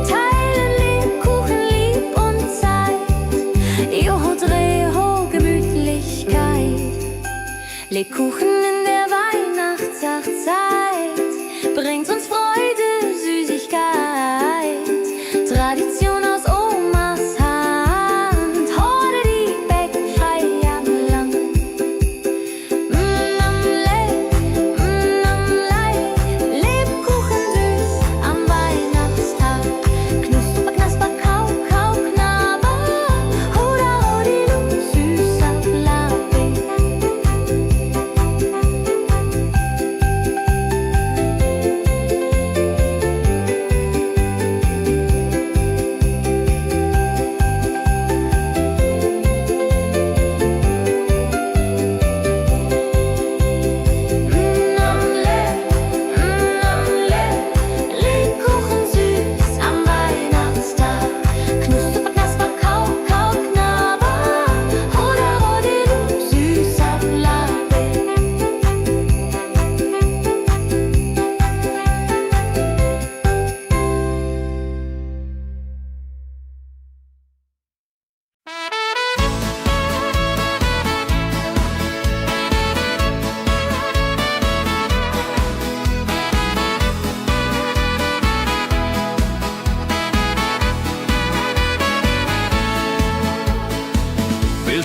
teilen Lebkuchen lieb und Zeit. Joho, Dreho, Gemütlichkeit. Lebkuchen in der Weihnachtszeit bringt uns Freude, Süßigkeit. Tradition aus Omas Hand. Holla die Beck, frei am Land. Lebkuchen süß am Weihnachtstag. Knusper, knasper, kau, kau, knabber. Holla, rodilu, süßer Plapper.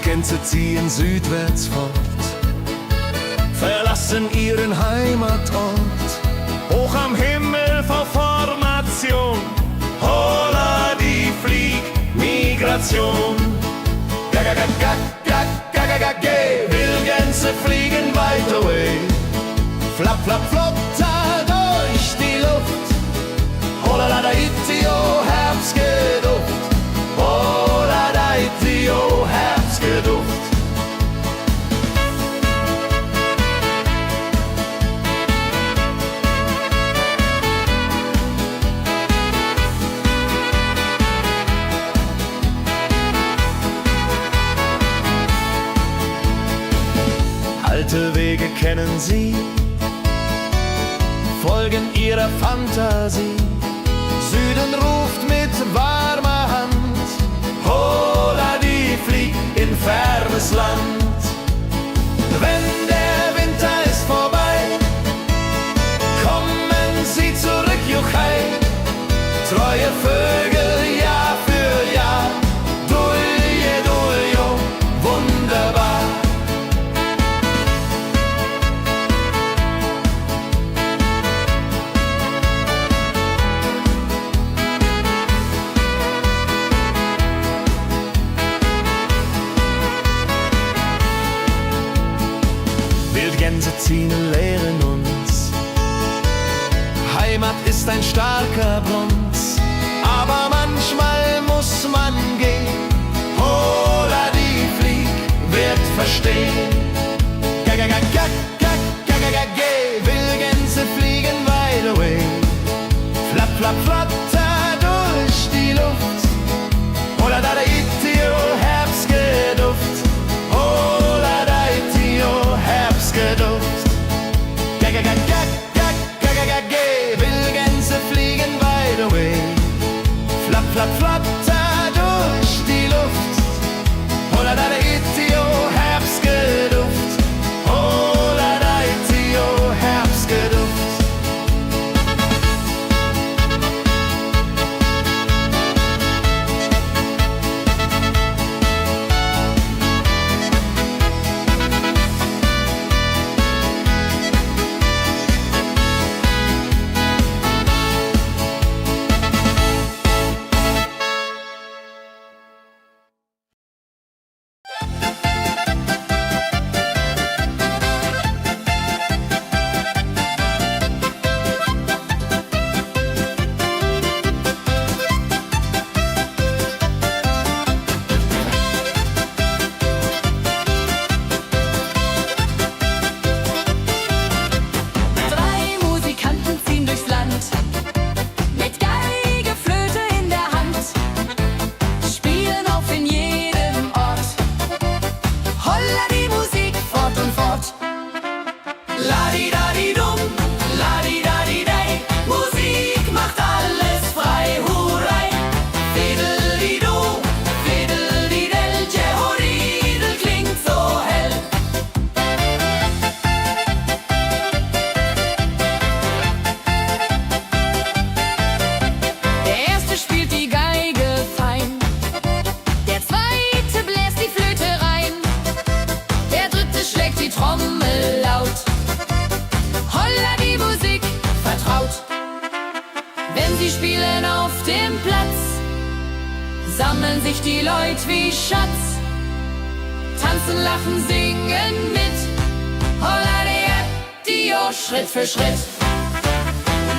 Wildgänse ziehen südwärts fort, verlassen ihren Heimatort. Hoch am Himmel vor Formation, holla die Fliegmigration. Wildgänse fliegen weit away, flap, flap, flop, da durch die Luft. Holla da itio, Herbstgeduft. Holla da itio, Herbstgeduft. Alte Wege kennen sie, folgen ihrer Fantasie. Süden ruft mit warmer Hand, holla die flieg in fernes Land. Wenn der Winter ist vorbei, kommen sie zurück, Juchai. Treue Vögel Jahr für Jahr, dulje, duljo, wunderbar. Wildgänse ziehen, lehren uns. Heimat ist ein starker Bronz, aber manchmal muss man gehen. Holla die Flieg wird verstehen. Wildgänse fliegen wide away, flap, flap, flatter durch die Luft. Holla da itio, Herbstgeduft. Holla da itio, Herbstgeduft. Wildgänse fliegen wide away, flap, flap, flatter durch die Luft. Holla da itio, Herbstgeduft. Holla da itio, Herbstgeduft. sammeln sich die Leute wie Schatz, tanzen, lachen, singen mit. Holla die Schritt für Schritt.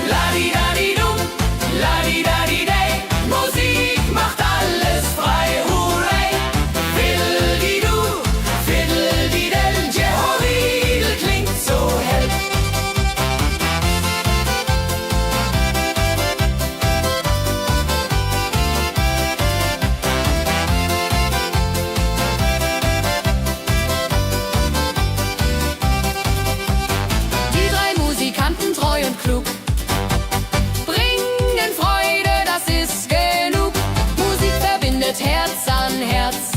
Ladi-dadi-dum, ladi-dadi-day, Musik macht alles frei, hurray. Fiddle-di-du, fiddle-di-del, Jehoridel klingt so hell. Die drei Musikanten, treu und klug, bringen Freude, das ist genug. Musik verbindet Herz an Herz.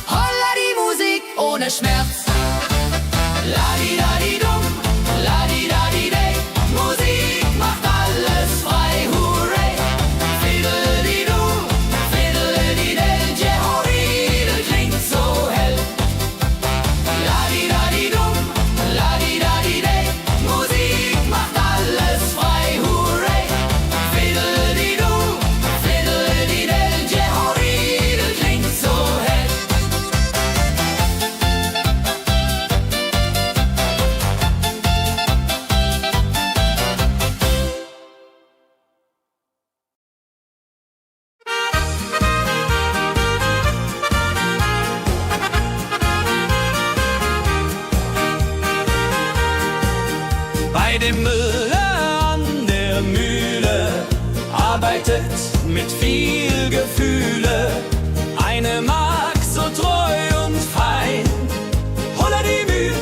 Holla die Musik ohne Schmerz. Ladi-dadi-dum, ladi-dadi-day, Musik macht alles frei, hurray. Fiddle-di-du, fiddle-di-del, Jehoridel klingt so dem Müller an der Mühle arbeitet mit viel Gefühle eine Magd so treu und fein. Holla die Mühl,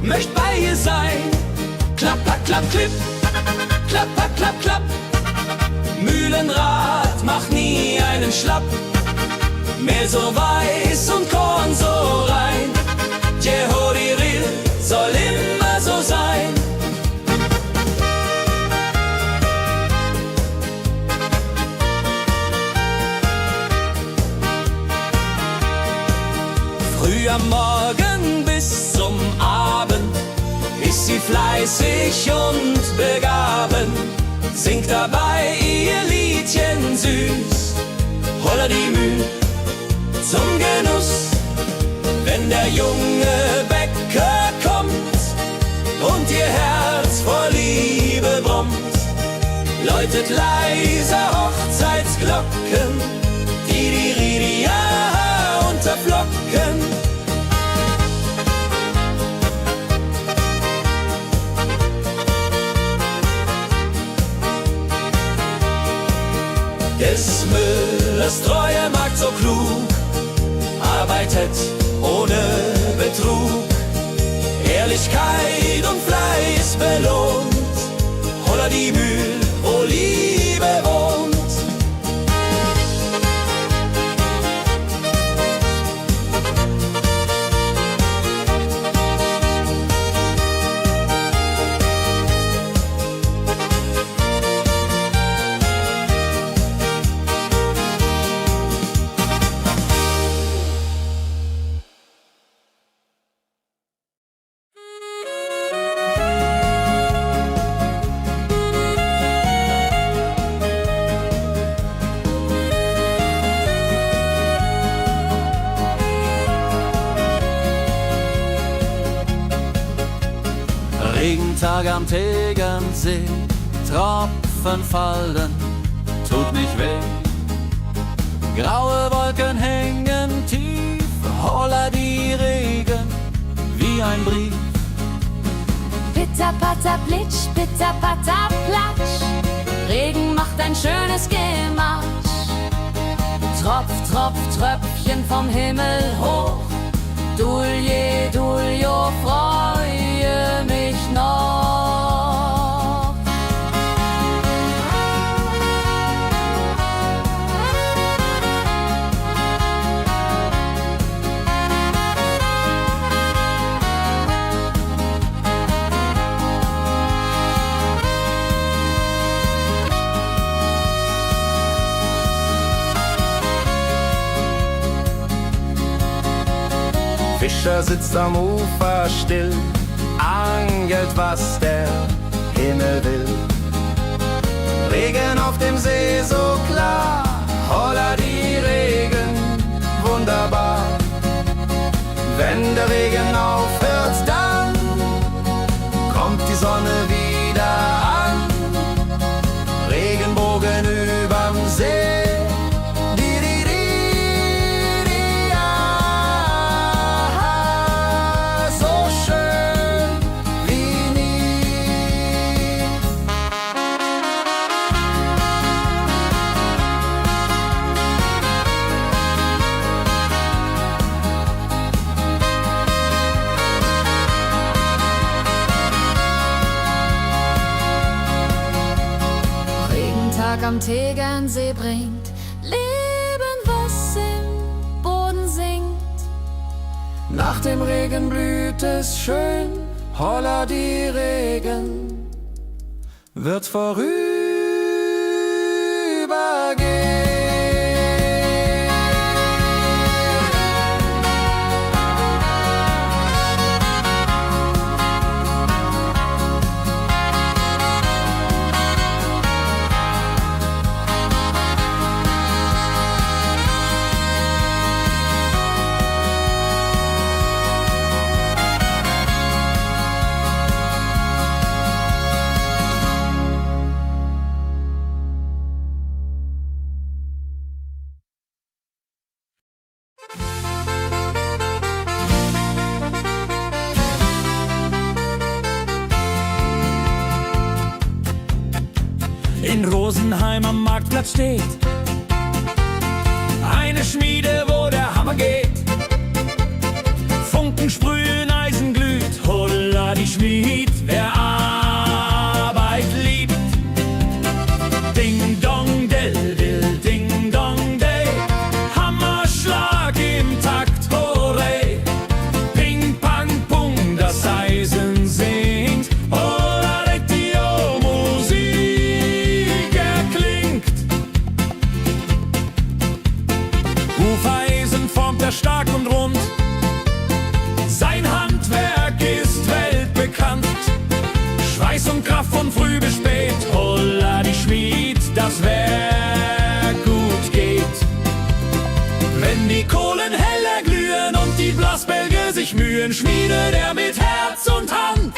möcht bei ihr sein. Klapp, klapp, klapp, klipp, klapp, klapp, klapp, klapp. Mühlenrad macht nie einen Schlapp. Mehl so weiß und Korn so rein. Jehodiril soll immer so sein. Früh am Morgen bis zum Abend ist sie fleißig und begaben, singt dabei ihr Liedchen süß. Holla die Mühl zum Genuss, wenn der junge Bäcker kommt und ihr Herz vor Liebe brummt, läutet leiser Hochzeitsglocken, die Ridia unterflocken. Des Müllers treue Magd so klug, arbeitet ohne Betrug, Ehrlichkeit und Fleiß belohnt. Holla die Mühl, wo Liebe wohnt. Regentag am Tegernsee, Tropfen fallen, tut nicht weh. Graue Wolken hängen tief, holla die Regen wie ein Brief. Pitter, patter, plitsch, pitter, patter, platsch. Regen macht ein schönes Gematsch. Tropf, Tropf, Tröpfchen vom Himmel hoch. Dulje, Duljo, freue mich noch. Fischer sitzt am Ufer still, angelt, was der Himmel will. Regen auf dem See so klar, holla die Regen, wunderbar. Wenn der Regen aufhört, dann kommt die Sonne wieder an. Regenbogen überm See. Am Tegernsee bringt Leben, was im Boden singt. Nach dem Regen blüht es schön, holla die Regen wird vorübergehen. Rosenheim am Marktplatz steht. Eine Schmiede, wo der Hammer geht. Funken sprühen, Eisen glüht, holla die Schmied, wer Arbeit liebt. Ding dong del dill, ding dong day, Hammerschlag im Takt, hooray. Ping pang pung, das Eisen singt, holla die Musik erklingt. Hufeisen formt er stark und rund, sein Handwerk ist weltbekannt. Schweiß und Kraft von früh bis spät, holla die Schmied, das Werk gut geht. Wenn die Kohlen heller glühen und die Blasbälge sich mühen, schmiedet er mit Herz und Hand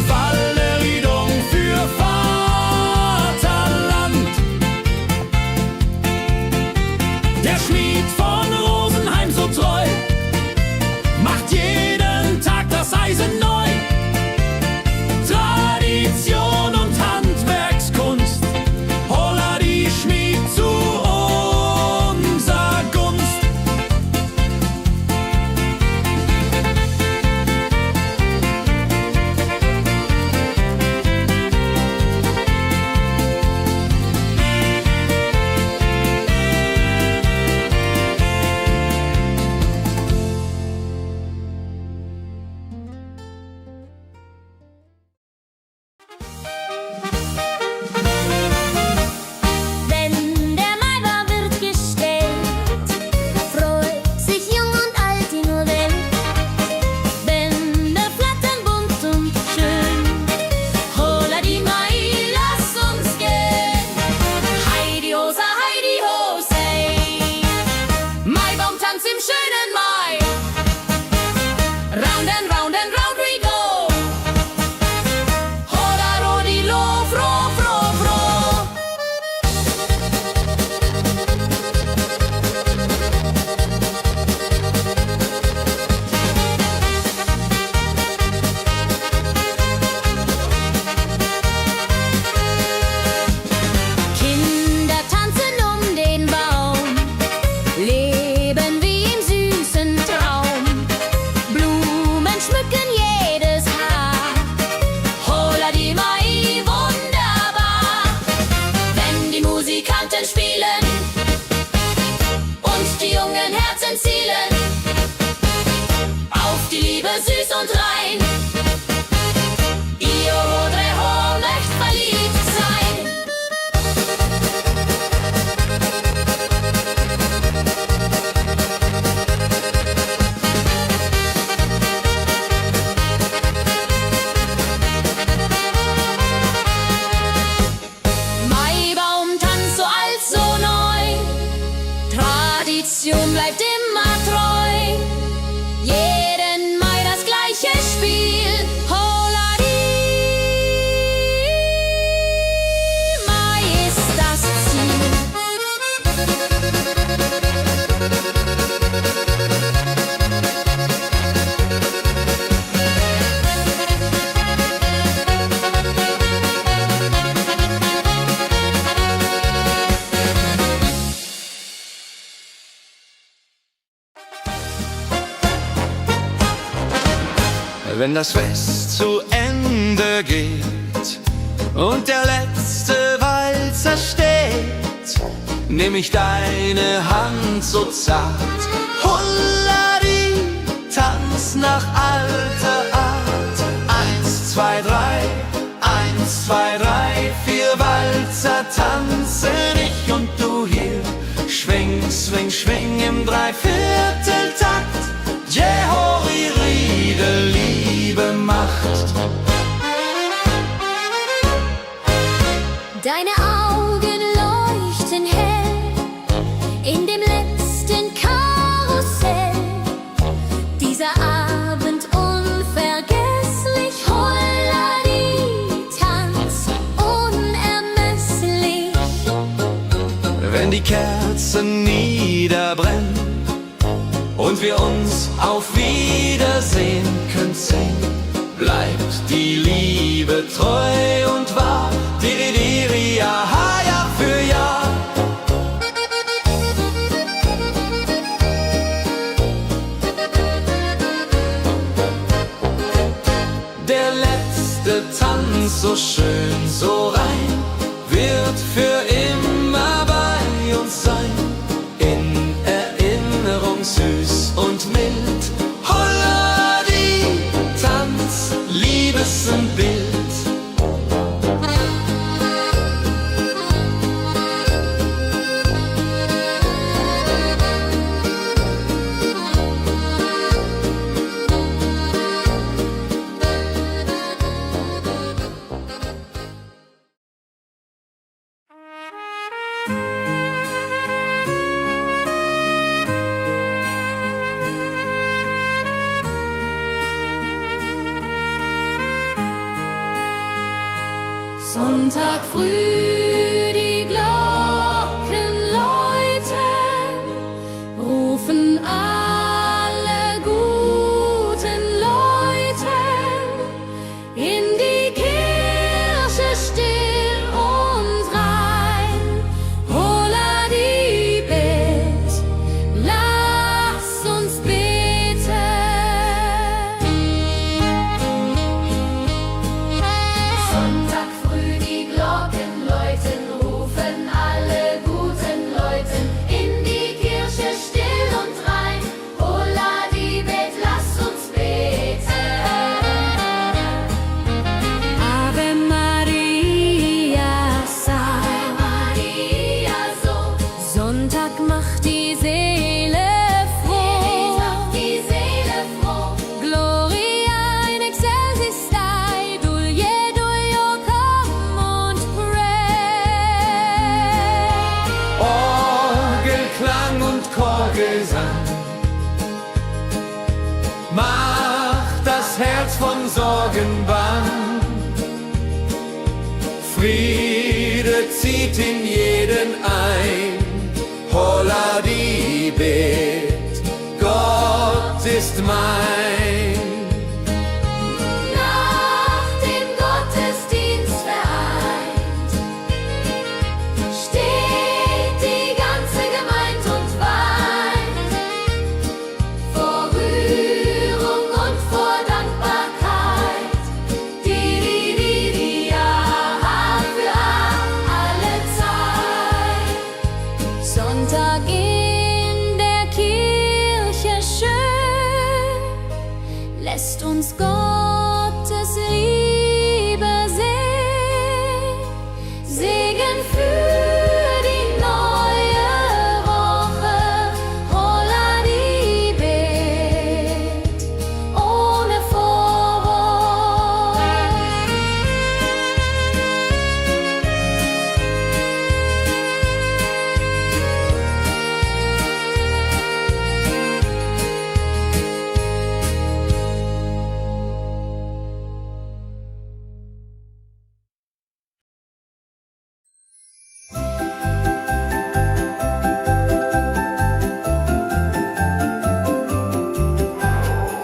Walleriedung für Vaterland. Der Schmied von Rosenheim so treu macht jeden Tag das Eisen neu. Tradition und Handwerkskunst, holla die Schmied zu unser Gunst. Wenn der Maibaum wird gestellt, freut sich jung und alt die nur Welt. Bänder flattern bunt und schön, holla die Mai, lass uns gehen. Heidi Hosa, Heidi Hosey, Maibaumtanz im schönen Mai. Round and round and round we go. Holla rodilo, fro, fro, fro. Kinder tanzen um den Baum, leben wie im süßen Traum. Blumen schmücken jedes Haar, holla die Mai, wunderbar. Wenn die Musikanten spielen und die jungen Herzen zielen auf die Liebe süß und rein. Io Rodreho möcht verliebt sein. Maibaumtanz so alt, so neu, Tradition bleibt immer treu. Jeden Mai das gleiche Spiel, holla die Mai ist das Ziel. Wenn das Fest zu Ende geht und der letzte Walzer steht, nehm ich deine Hand so zart, holla die, tanz nach alter Art. 1, 2, 3, 1, 2, 3, 4 Walzer tanzen ich und du hier. Schwing, swing, schwing im Dreivierteltakt. Jehori Riede, Liebe macht. Deine Augen leuchten hell in dem letzten Karussell. Dieser Abend unvergesslich, holla die, tanz unermesslich. Wenn die Kerzen niederbrennen und wir uns auf Wiedersehen können singen, bleibt die Liebe treu und wahr. Diri, ja, Jahr für Jahr. Der letzte Tanz, so schön, so rein, wird für immer bei uns sein. In Erinnerung süß und mild. Holla die Tanz, Liebesbild. Sonntag früh, die Glocken läuten, rufen alle guten Leute in die Kirche still und rein. Holla die Bet, lass uns beten. Sonntag früh, die Glocken läuten, rufen alle guten Leute in die Kirche still und rein. Holla die Bet, lass uns beten. Ave Maria, Ave Maria, so. Sonntag macht die Seele froh. Die Seele froh. Gloria in excelsis Dei, Dulio, come und pray. Orgelklang und Chorgesang macht das Herz von Sorgen bang. Friede zieht in jeden ein. Holla die Bet, Gott ist mein. Nach dem Gottesdienst vereint steht die ganze Gemeinde und weint vor Rührung und vor Dankbarkeit. Diri, ja, für alle Zeit. Sonntag in der Kirche schön, lässt uns Gottes Liebe sehen. Segen für die neue Woche. Holla die Bet, ohne Vorwurf.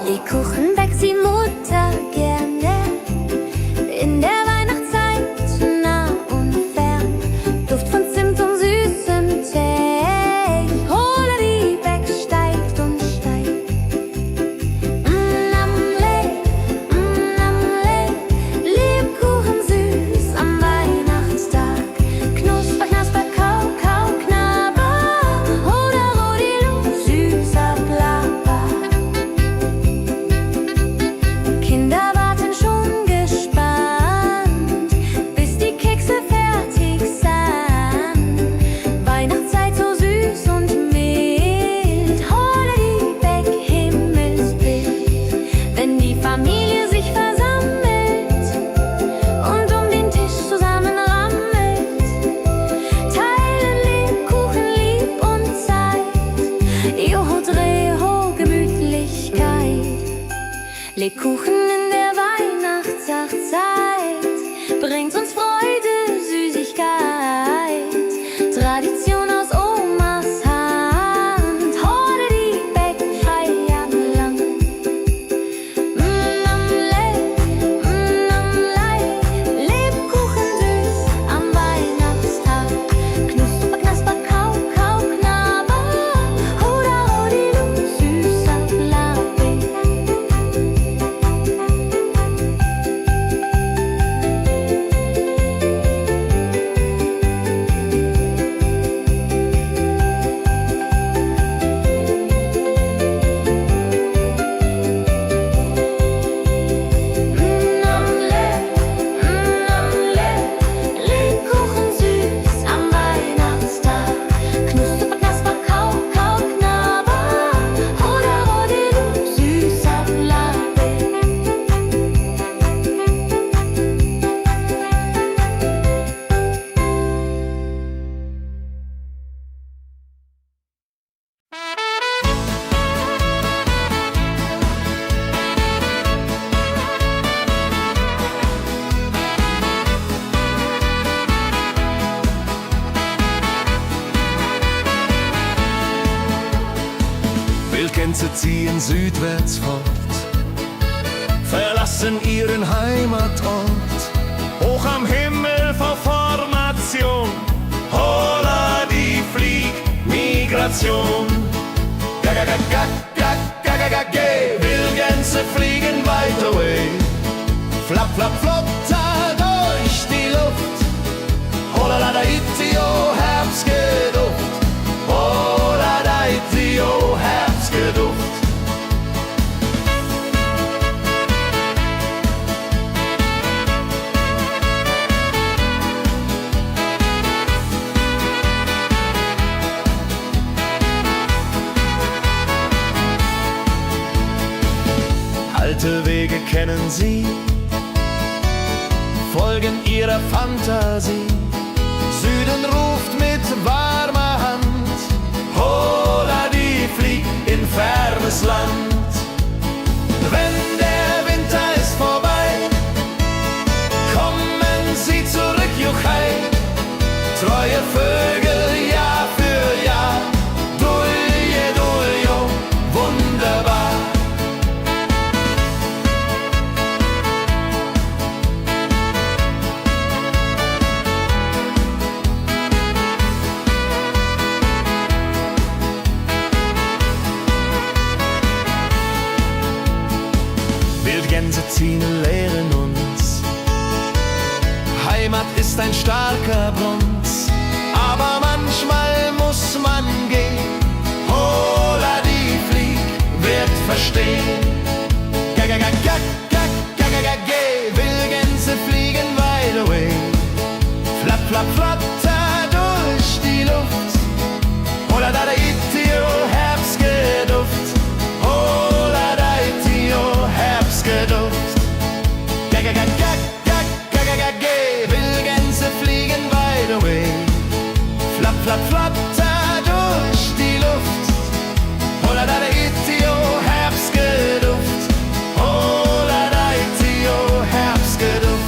Lebkuchen backt die Mutter gerne in der Weihnachtszeit, nah und fern. Duft von Zimt und süßem Tee. Holla die Beck steigt und steigt. Lebkuchen süß am Weihnachtstag. Knusper, knasper, kau, kau, knabber. Holla, rodilu, süßer Plapper. Kinder warten schon gespannt, bis die Kekse fertig sind. Weihnachtszeit so süß und mild. Holla die Beck, Himmelsbild. Wenn die Familie sich versammelt und um den Tisch zusammen rammelt, teilen Lebkuchen lieb und Zeit. Joho, Dreho, Gemütlichkeit. Lebkuchen in der Weihnachtszeit bringt uns Freude, Süßigkeit. Tradition aus Omas Hand. Holla die Beck, Feierland. ziehen südwärts fort, verlassen ihren Heimatort. Hoch am Himmel vor Formation, holla die Fliegmigration. Wildgänse fliegen weit away, flap, flap, flop, da durch die Luft. Holla da itio, Herbstgeduft. Holla da itio, Herbstgeduft. Alte Wege kennen sie, folgen ihrer Fantasie. Süden ruft mit warmer Hand, holla die flieg in fernes Land. Wenn der Winter ist vorbei, kommen sie zurück, juchai. Treue Vögel Jahr für Jahr, dulje, duljo, wunderbar. Wildgänse ziehen, lehren uns, Heimat ist ein starker Bronz, aber manchmal muss man gehen. Holla die Flieg wird verstehen. Wildgänse fliegen wide away, flap, flap, flatter durch die Luft. Holla da itio, Herbstgeduft. Holla da itio, Herbstgeduft. Wildgänse fliegen wide away, flap, flap, flatter durch die Luft. Holla da itio, Herbstgeduft. Holla da itio, Herbstgeduft.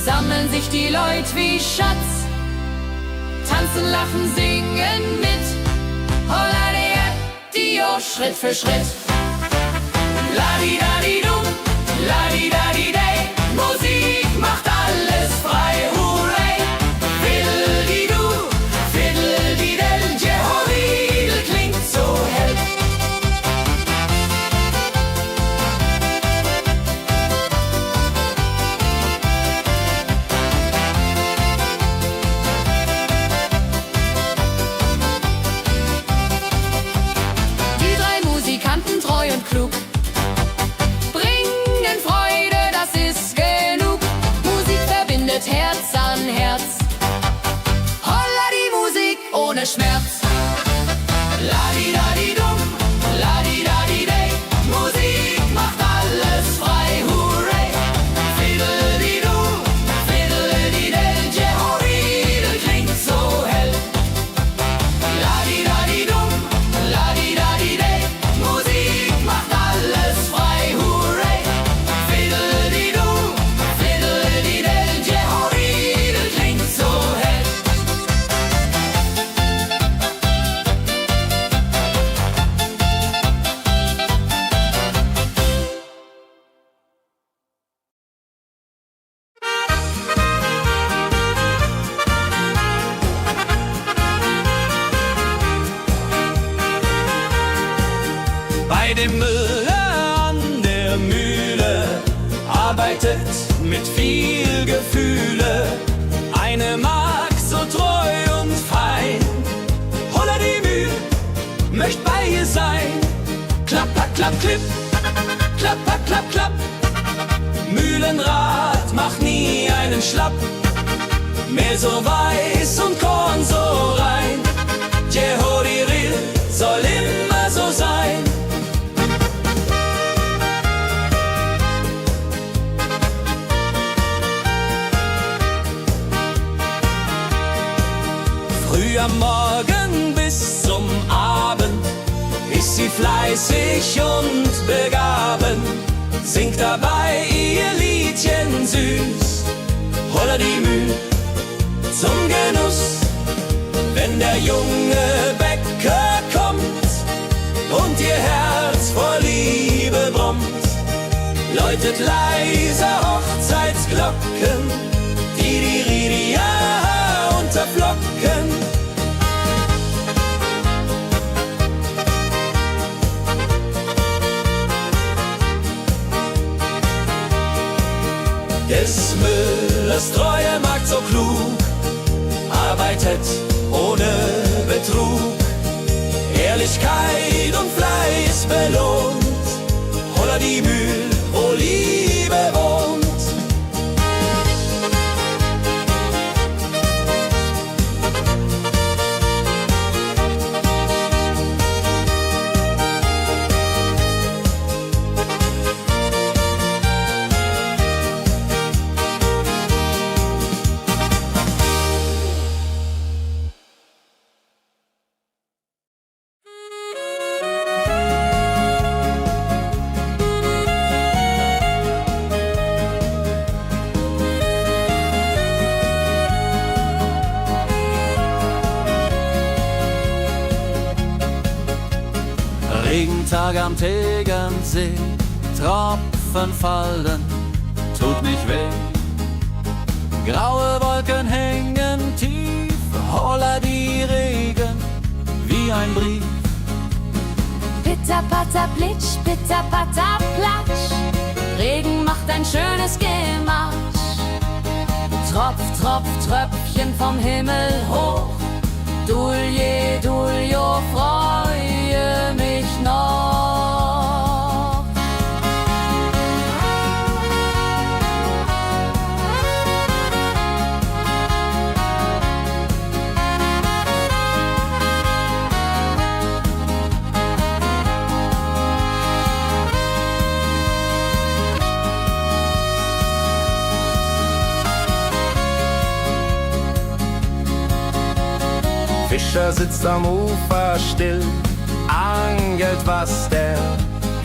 sammeln sich die Leute wie Schatz, tanzen, lachen, singen mit. Holla Dio, Schritt für Schritt. La-di-da-di-dum, la-di-da-di-day, Musik macht alles frei, hurray. Fiddle-di-du, fiddle-di-del, Jehoridel klingt so hell. Die drei Musikanten, treu und klug, bringen Freude, das ist genug. Musik verbindet Herz an Herz. Holla die Musik ohne Schmerz. La-di-da-di-dum, la-di-da-di-day, Musik macht alles frei, hurray. Fiddle-di-du, fiddle-di-del, Jehoridel klingt so hell. Bei dem Müller an der Mühle arbeitet mit viel Gefühle eine Magd so treu und fein. Holla die Mühl, möcht bei ihr sein. Klapp, klapp, klipp, klapp, klapp, klapp. Mühlenrad macht nie einen Schlapp. Mehl so weiß und Korn so rein. Jehodiril soll immer so sein. Früh am Morgen bis zum Abend ist sie fleißig und begaben, singt dabei ihr Liedchen süß. Holla die Mühl zum Genuss, wenn der junge Bäcker kommt und ihr Herz vor Liebe brummt, läutet leiser Hochzeitsglocken, die Ridia unterflocken. Des Müllers treue Magd so klug, arbeitet ohne Betrug, Ehrlichkeit und Fleiß belohnt. Holla die Mühl, wo Liebe wohnt. Regentag am Tegernsee, Tropfen fallen, tut nicht weh. Graue Wolken hängen tief, holla die Regen wie ein Brief. Pitter, patter, plitsch, pitter, patter, platsch. Regen macht ein schönes Gematsch. Tropf, Tropf, Tröpfchen vom Himmel hoch. Dulje, Duljo, freue mich noch. Fischer sitzt am Ufer still, angelt, was der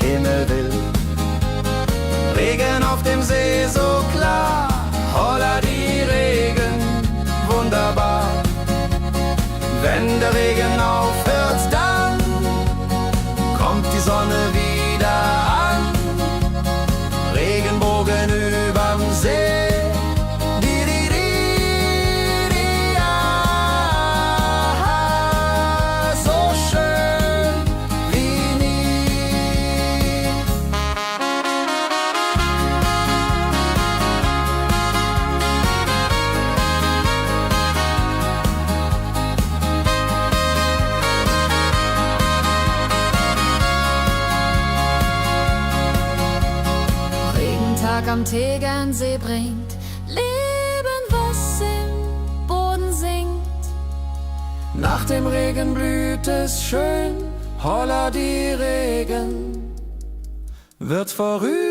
Himmel will. Regen auf dem See so klar, holla die Regen, wunderbar. Wenn der Regen aufhört, dann kommt die Sonne wieder an. Regenbogen überm See. Am Tegernsee bringt Leben, was im Boden singt. Nach dem Regen blüht es schön, holla die Regen wird vorübergehen.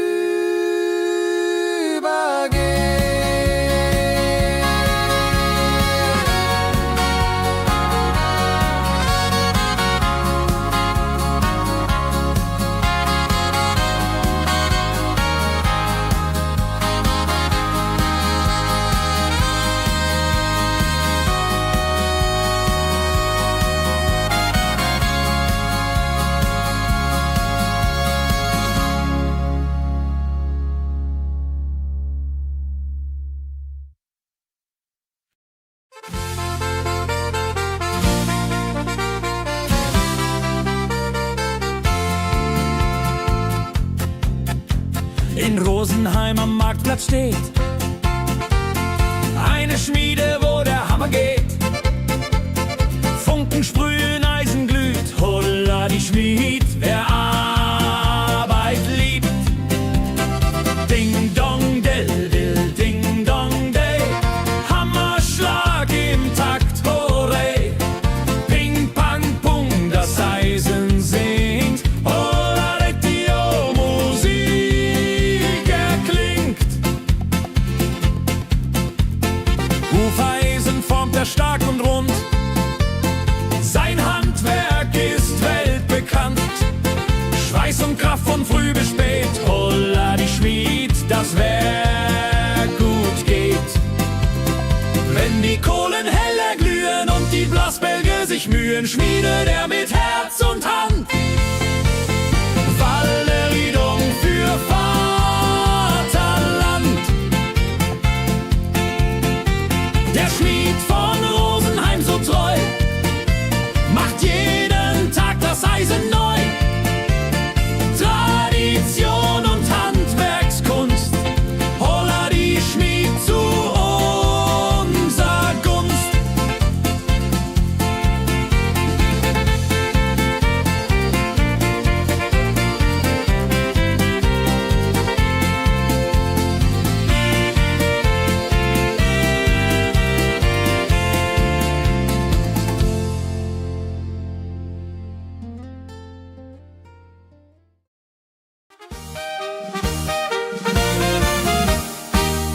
Rosenheim am Marktplatz steht. Eine Schmiede, wo der Hammer geht. Funken sprühen, Eisen glüht, holla die Schmied, wer Arbeit liebt. Ding dong dill dill, ding dong day, Hammerschlag im Takt, hooray. Ping pang pung, das Eisen singt, holla Dio, Musik erklingt. Hufeisen formt er stark und rund, sein Handwerk ist weltbekannt. Schweiß und Kraft von früh bis spät, holla die Schmied, das Werk gut geht. Wenn die Kohlen heller glühen und die Blasbälge sich mühen, schmiedet er mit Herz und Hand Walleriedung für Vaterland. Der Schmied von Rosenheim so treu macht jeden Tag das Eisen neu. Tradition und Handwerkskunst, holla die Schmied zu unser Gunst.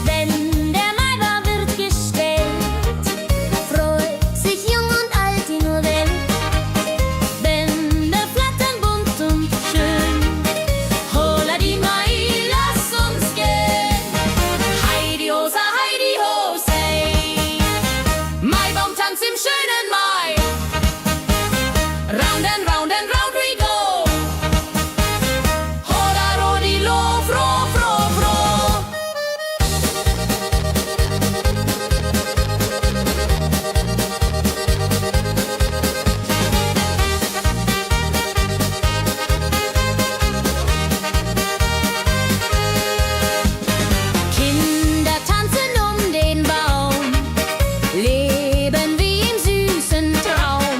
Wenn der Maibaum wird gestellt, freut sich jung und alt die nur Welt. Bänder flattern bunt und schön, holla die Mai, lass uns gehen. Heidi Hosa, Heidi Hosei, Maibaumtanz im schönen Mai. Round and round and round we go. Holla Rodi lo, fro, fro, fro. Kinder tanzen um den Baum, leben wie im süßen Traum.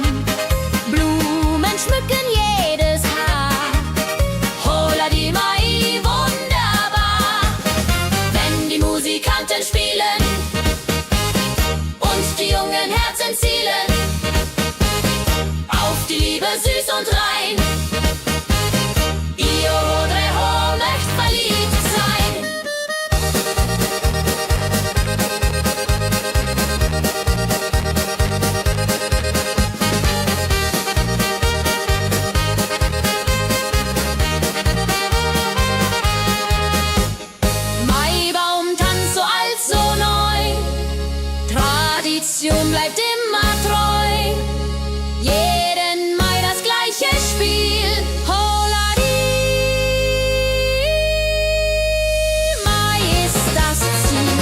Blumen schmücken jedes Haar, holla die Mai, wunderbar. Wenn die Musikanten spielen und die jungen Herzen zielen auf die Liebe süß und rein. Io Rodreho möcht verliebt sein. Maibaumtanz so alt, so neu, Tradition bleibt immer treu. Jeden Mai das gleiche Spiel, holla die Mai ist das Ziel.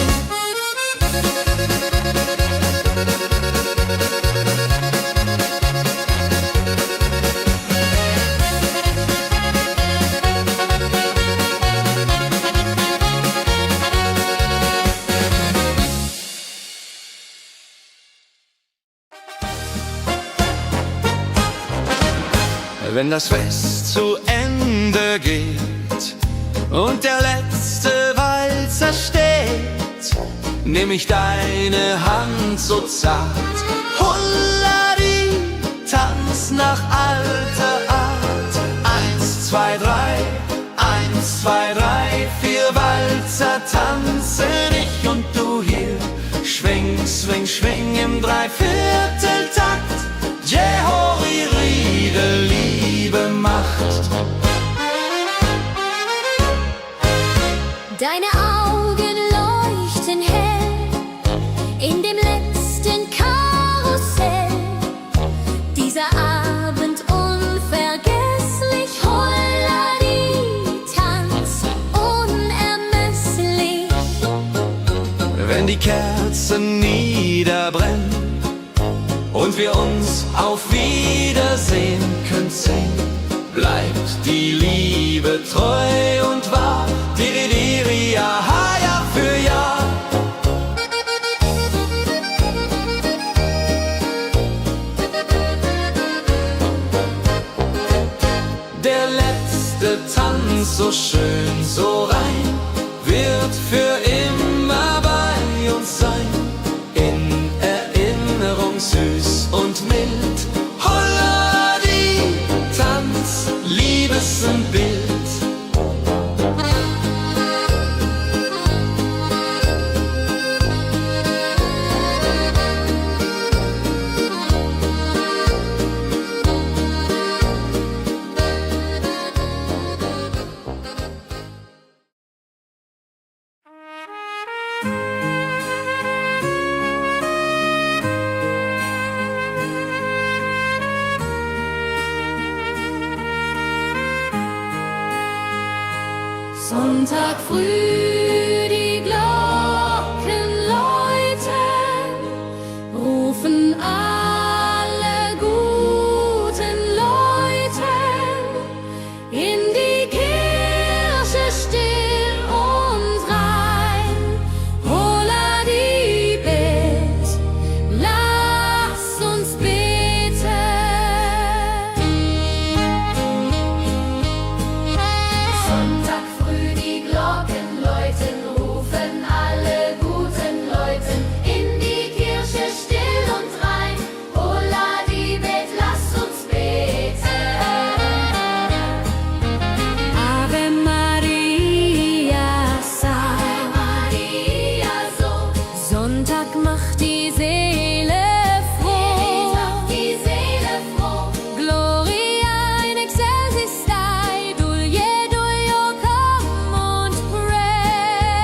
Wenn das Fest zu Ende geht und der letzte Walzer steht, nehm ich deine Hand so zart, Hulladi, tanz nach alter Art. 1, 2, 3, 1, 2, 3, 4 Walzer tanzen ich und du hier. Schwing, swing, schwing im Dreivierteltakt. Jehori Riede, Liebe macht. Deine Augen leuchten hell in dem letzten Karussell. Dieser Abend unvergesslich, Holladi, Tanz unermesslich. Wenn die Kerzen niederbrennen und wir uns auf Wiedersehen künsten, bleibt die Liebe treu und wahr. Diri, diri, Tanz, so schön, so rein, wird für immer bei uns sein. In Erinnerung süß und mild. Holla die Tanz, Liebesbild. Sonntag früh die Glocken läuten, rufen alle guten Leute in die Kirche still und rein. Holla die Bet, lass uns beten. Sonntag früh die Glocken läuten, rufen alle guten Leute in die Kirche still und rein. Holla die Bet, lass uns beten. Ave Maria, Ave Maria, so. Sonntag macht die Seele froh. Die Seele froh. Gloria in excelsis Dei, Dulio come und pray.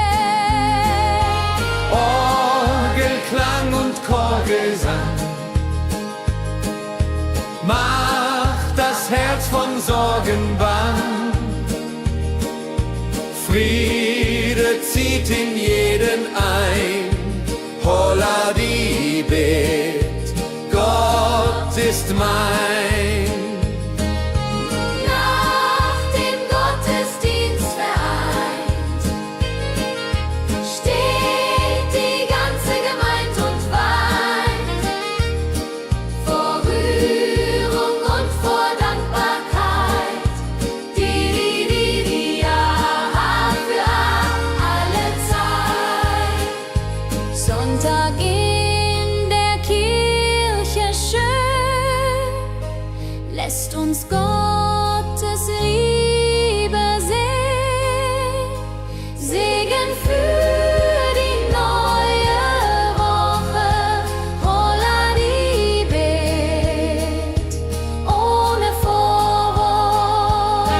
Orgelklang und Chorgesang macht das Herz von Sorgen bang. Friede zieht in jeden ein. Holla die Bet, Gott ist mein. Nach dem Gottesdienst vereint steht die ganze Gemeinde und weint vor Rührung und vor Dankbarkeit. Die ja für alle Zeit. Sonntag in der Kirche schön, lässt uns Gottes Liebe sehen. Segen für die neue Woche. Holla die Bet, ohne Vorwurf.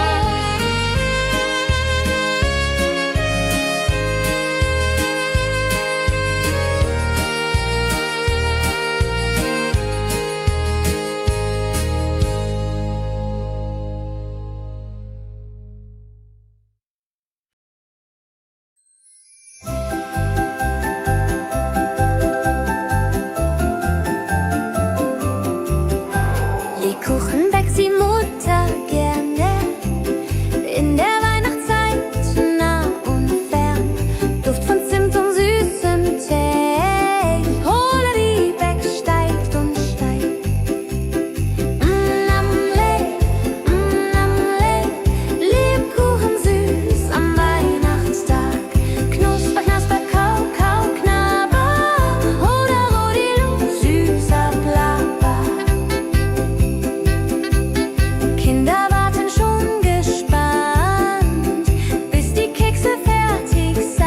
Lebkuchen backt die Mutter gerne in der Weihnachtszeit, nah und fern. Duft von Zimt und süßem Tee. Holla die Beck steigt und steigt. Lebkuchen süß am Weihnachtstag. Knusper, knasper, kau, kau, knabber. Oder Rodilu, süßer Plapper. Kinder warten schon gespannt, bis die Kekse fertig sind.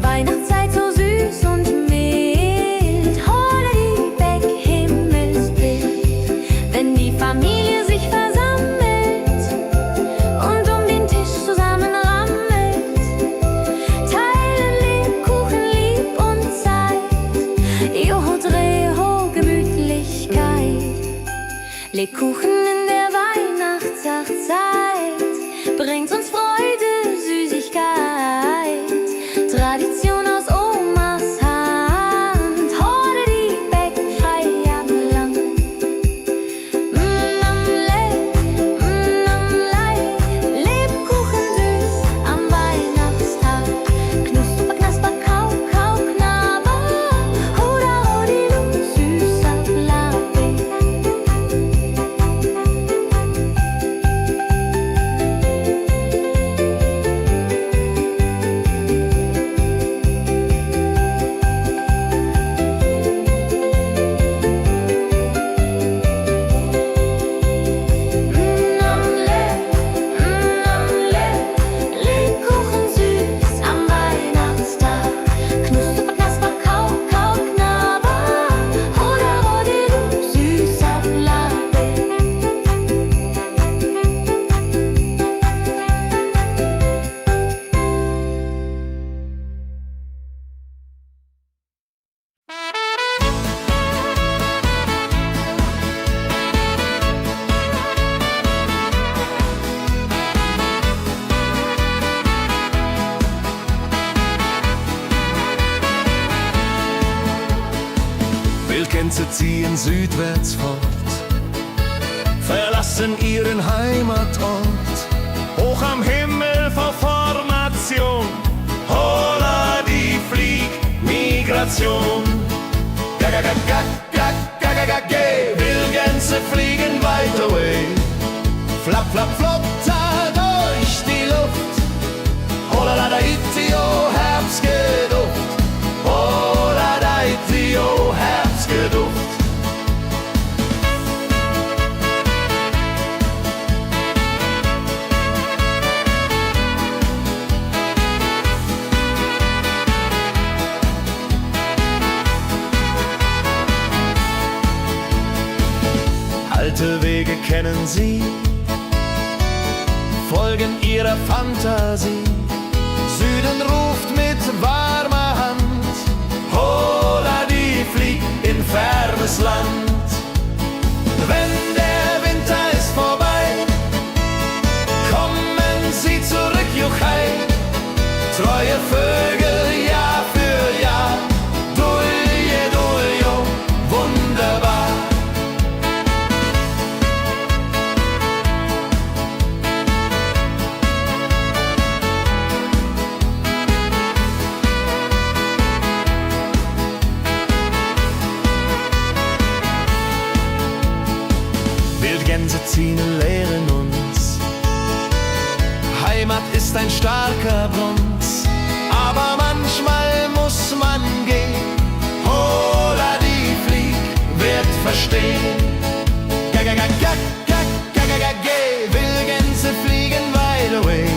Weihnachtszeit so süß und mild. Holla die Beck, Himmelsbild. Wenn die Familie sich versammelt und um den Tisch zusammenrammelt, teilen Lebkuchen lieb und Zeit. Joho, Dreho, Gemütlichkeit. Lebkuchen in der Weihnachtszeit bringt uns Freude, Süßigkeit. Tradition aus Omas Hand. Holla die Beck, frei am Land. Lebkuchen süß am Weihnachtstag. Knusper, knasper, kau, kau, knabber. Oder Rodilu, süßer Plapper. ziehen südwärts fort, verlassen ihren Heimatort. Hoch am Himmel vor Formation, holla die Fliegmigration. Wildgänse fliegen weit away, flapp, flapp, flop, da durch die Luft. Holla da itio, Herbstgeduft. Holla da itio, Herbstgeduft. Alte Wege kennen sie, folgen ihrer Fantasie. Süden ruft mit warmer Hand, holla die flieg in fernes Land. Wenn der Winter ist vorbei, kommen sie zurück, Juchai. Treue Vögel, Jahr für Jahr, dulje, duljo, wunderbar. Wildgänse ziehen, lehren uns, Heimat ist ein starker Bronz, aber manchmal muss man gehen. Holla die Flieg wird verstehen. Wildgänse fliegen wide away,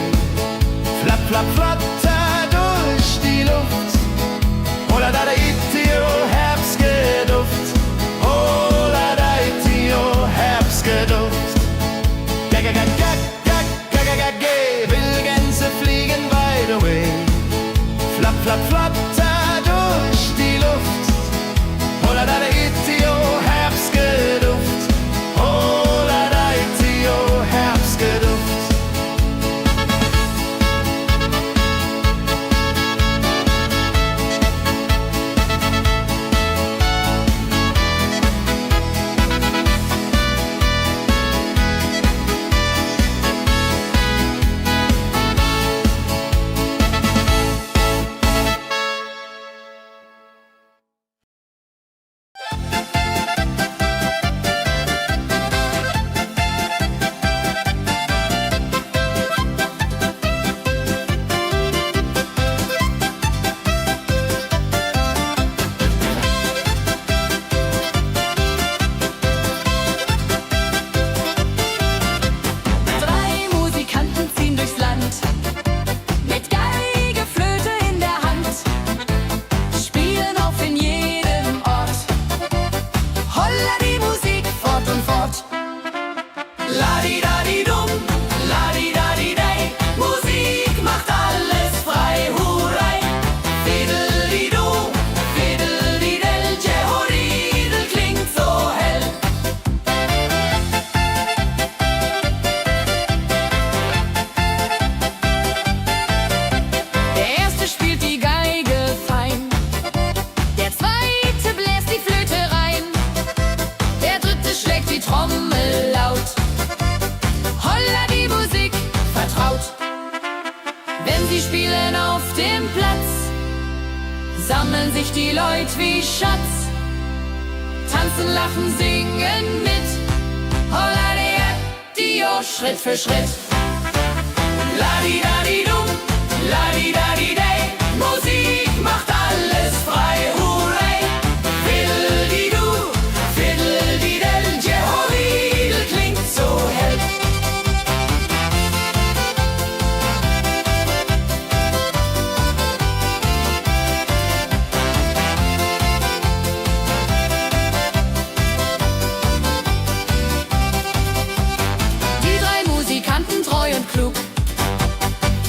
flapp, flapp, flatter durch die Luft. Holla da itio, Herbstgeduft. Holla da itio, Herbstgeduft. Wildgänse fliegen wide away, flapp, flapp, flatter durch die Luft. Holla da itio, Herbstgeduft. Holla da itio, Herbstgeduft. Ladi-dadi-dum, ladi-dadi-dei, Musik macht alles frei, hurrei. Fiddeli-du, fiddeli-del, Jehoridel klingt so hell. Der erste spielt die Geige fein, der zweite bläst die Flöte rein, der dritte schlägt die Trommel laut. Holla die Musik vertraut. Wenn sie spielen auf dem Platz, sammeln sich die Leute wie Schatz. Tanzen, lachen, singen mit. Holla der Dio, Schritt für Schritt. Ladi-dadi-dum, ladi-dadi-dei, Musik macht alles frei, hurrei. Fiddeli-du, fiddeli-del, Jehoridel klingt so hell. Die drei Musikanten, treu und klug,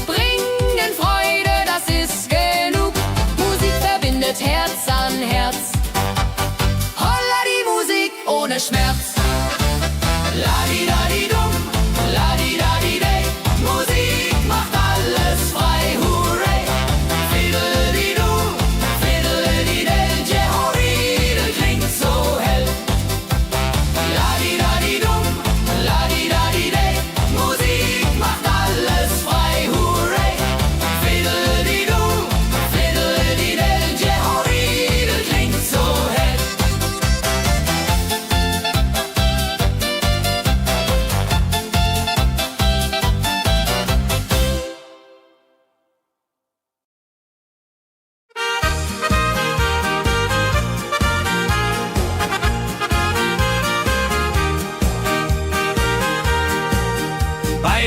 bringen Freude, das ist genug. Musik verbindet Herz an Herz. Holla die Musik ohne Schmerz. Ladi-dadi-dum, ladi-dadi-dei, Musik macht alles frei, hurrei. Fiddeli-du, fiddeli-del, Jehoridel klingt so hell.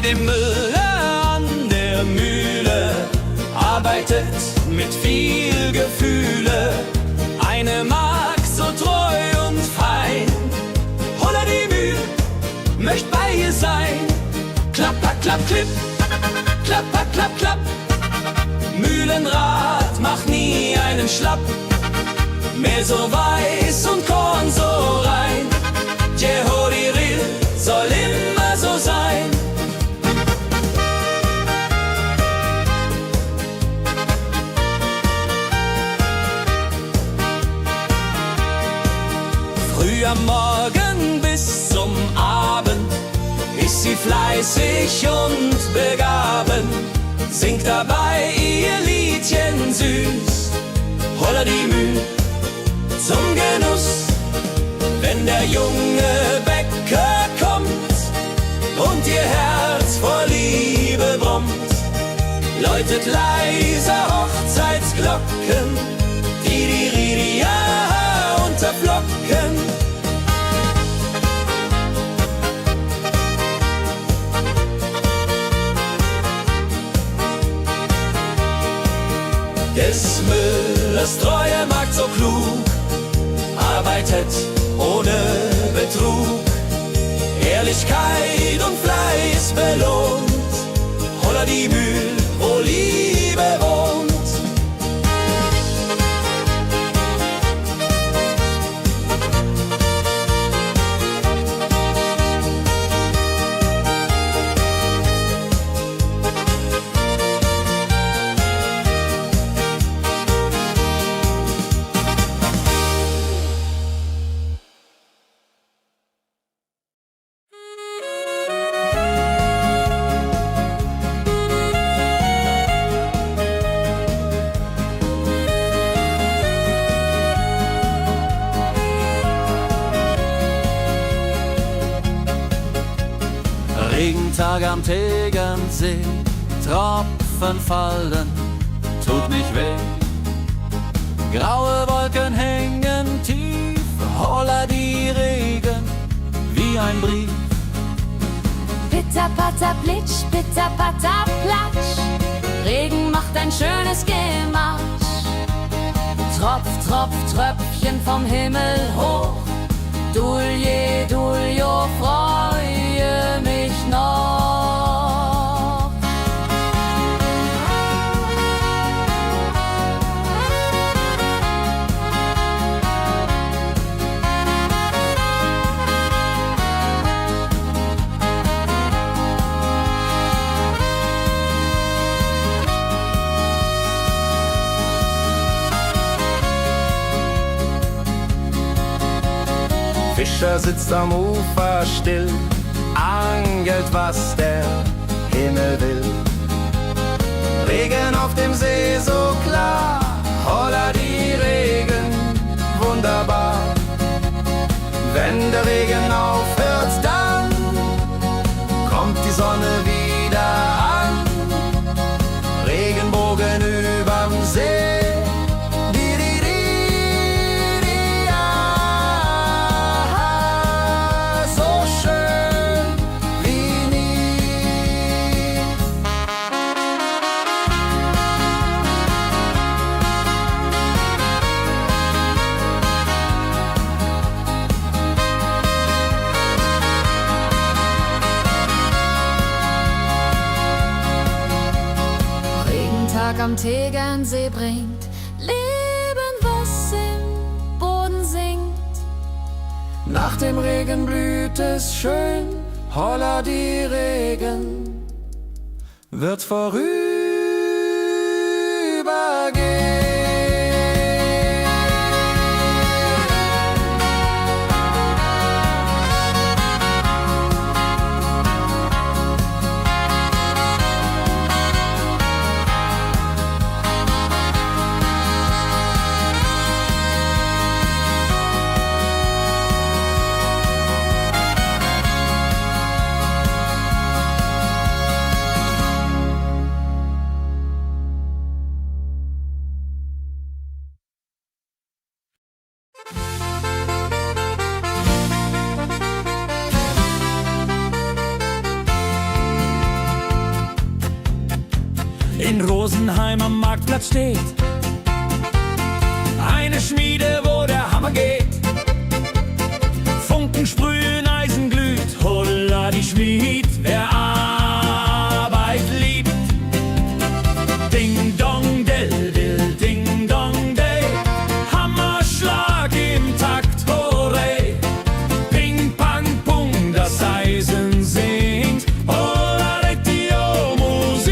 bei dem Müller an der Mühle, arbeitet mit viel Gefühle. Eine Magd so treu und fein, Holla die Mühl, möcht bei ihr sein. Klapper, klapp, klipp, klapper, klapp, klapp. Mühlenrad macht nie einen Schlapp. Mehl so weiß und Korn so rein. Jehodiril soll immer so sein. Früh am Morgen bis zum Abend ist sie fleißig und begaben, singt dabei ihr Liedchen süß. Holla die Mühl zum Genuss, wenn der junge Bäcker kommt und ihr Herz vor Liebe brummt, läutet leiser Hochzeitsglocken, die Ridia unterflocken. Des Müllers treue Magd so klug, arbeitet ohne Betrug, Ehrlichkeit und Fleiß belohnt. Holla die Mühl, wo Liebe wohnt. Regentag am Tegernsee, Tropfen fallen, tut nicht weh. Graue Wolken hängen tief, holla die Regen wie ein Brief. Pitter, patter, plitsch, pitter, patter, platsch. Regen macht ein schönes Gemarsch. Tropf, Tropf, Tröpfchen vom Himmel hoch. Dulje, Duljo, freue mich noch. Fischer sitzt am Ufer still, angelt, was der Himmel will. Regen auf dem See so klar, holla die Regen, wunderbar. Wenn der Regen aufhört, dann kommt die Sonne wieder an. Regenbogen überm See. Am Tegernsee bringt Leben, was im Boden singt. Nach dem Regen blüht es schön, holla die Regen wird vorübergehen. in Rosenheim am Marktplatz steht eine Schmiede,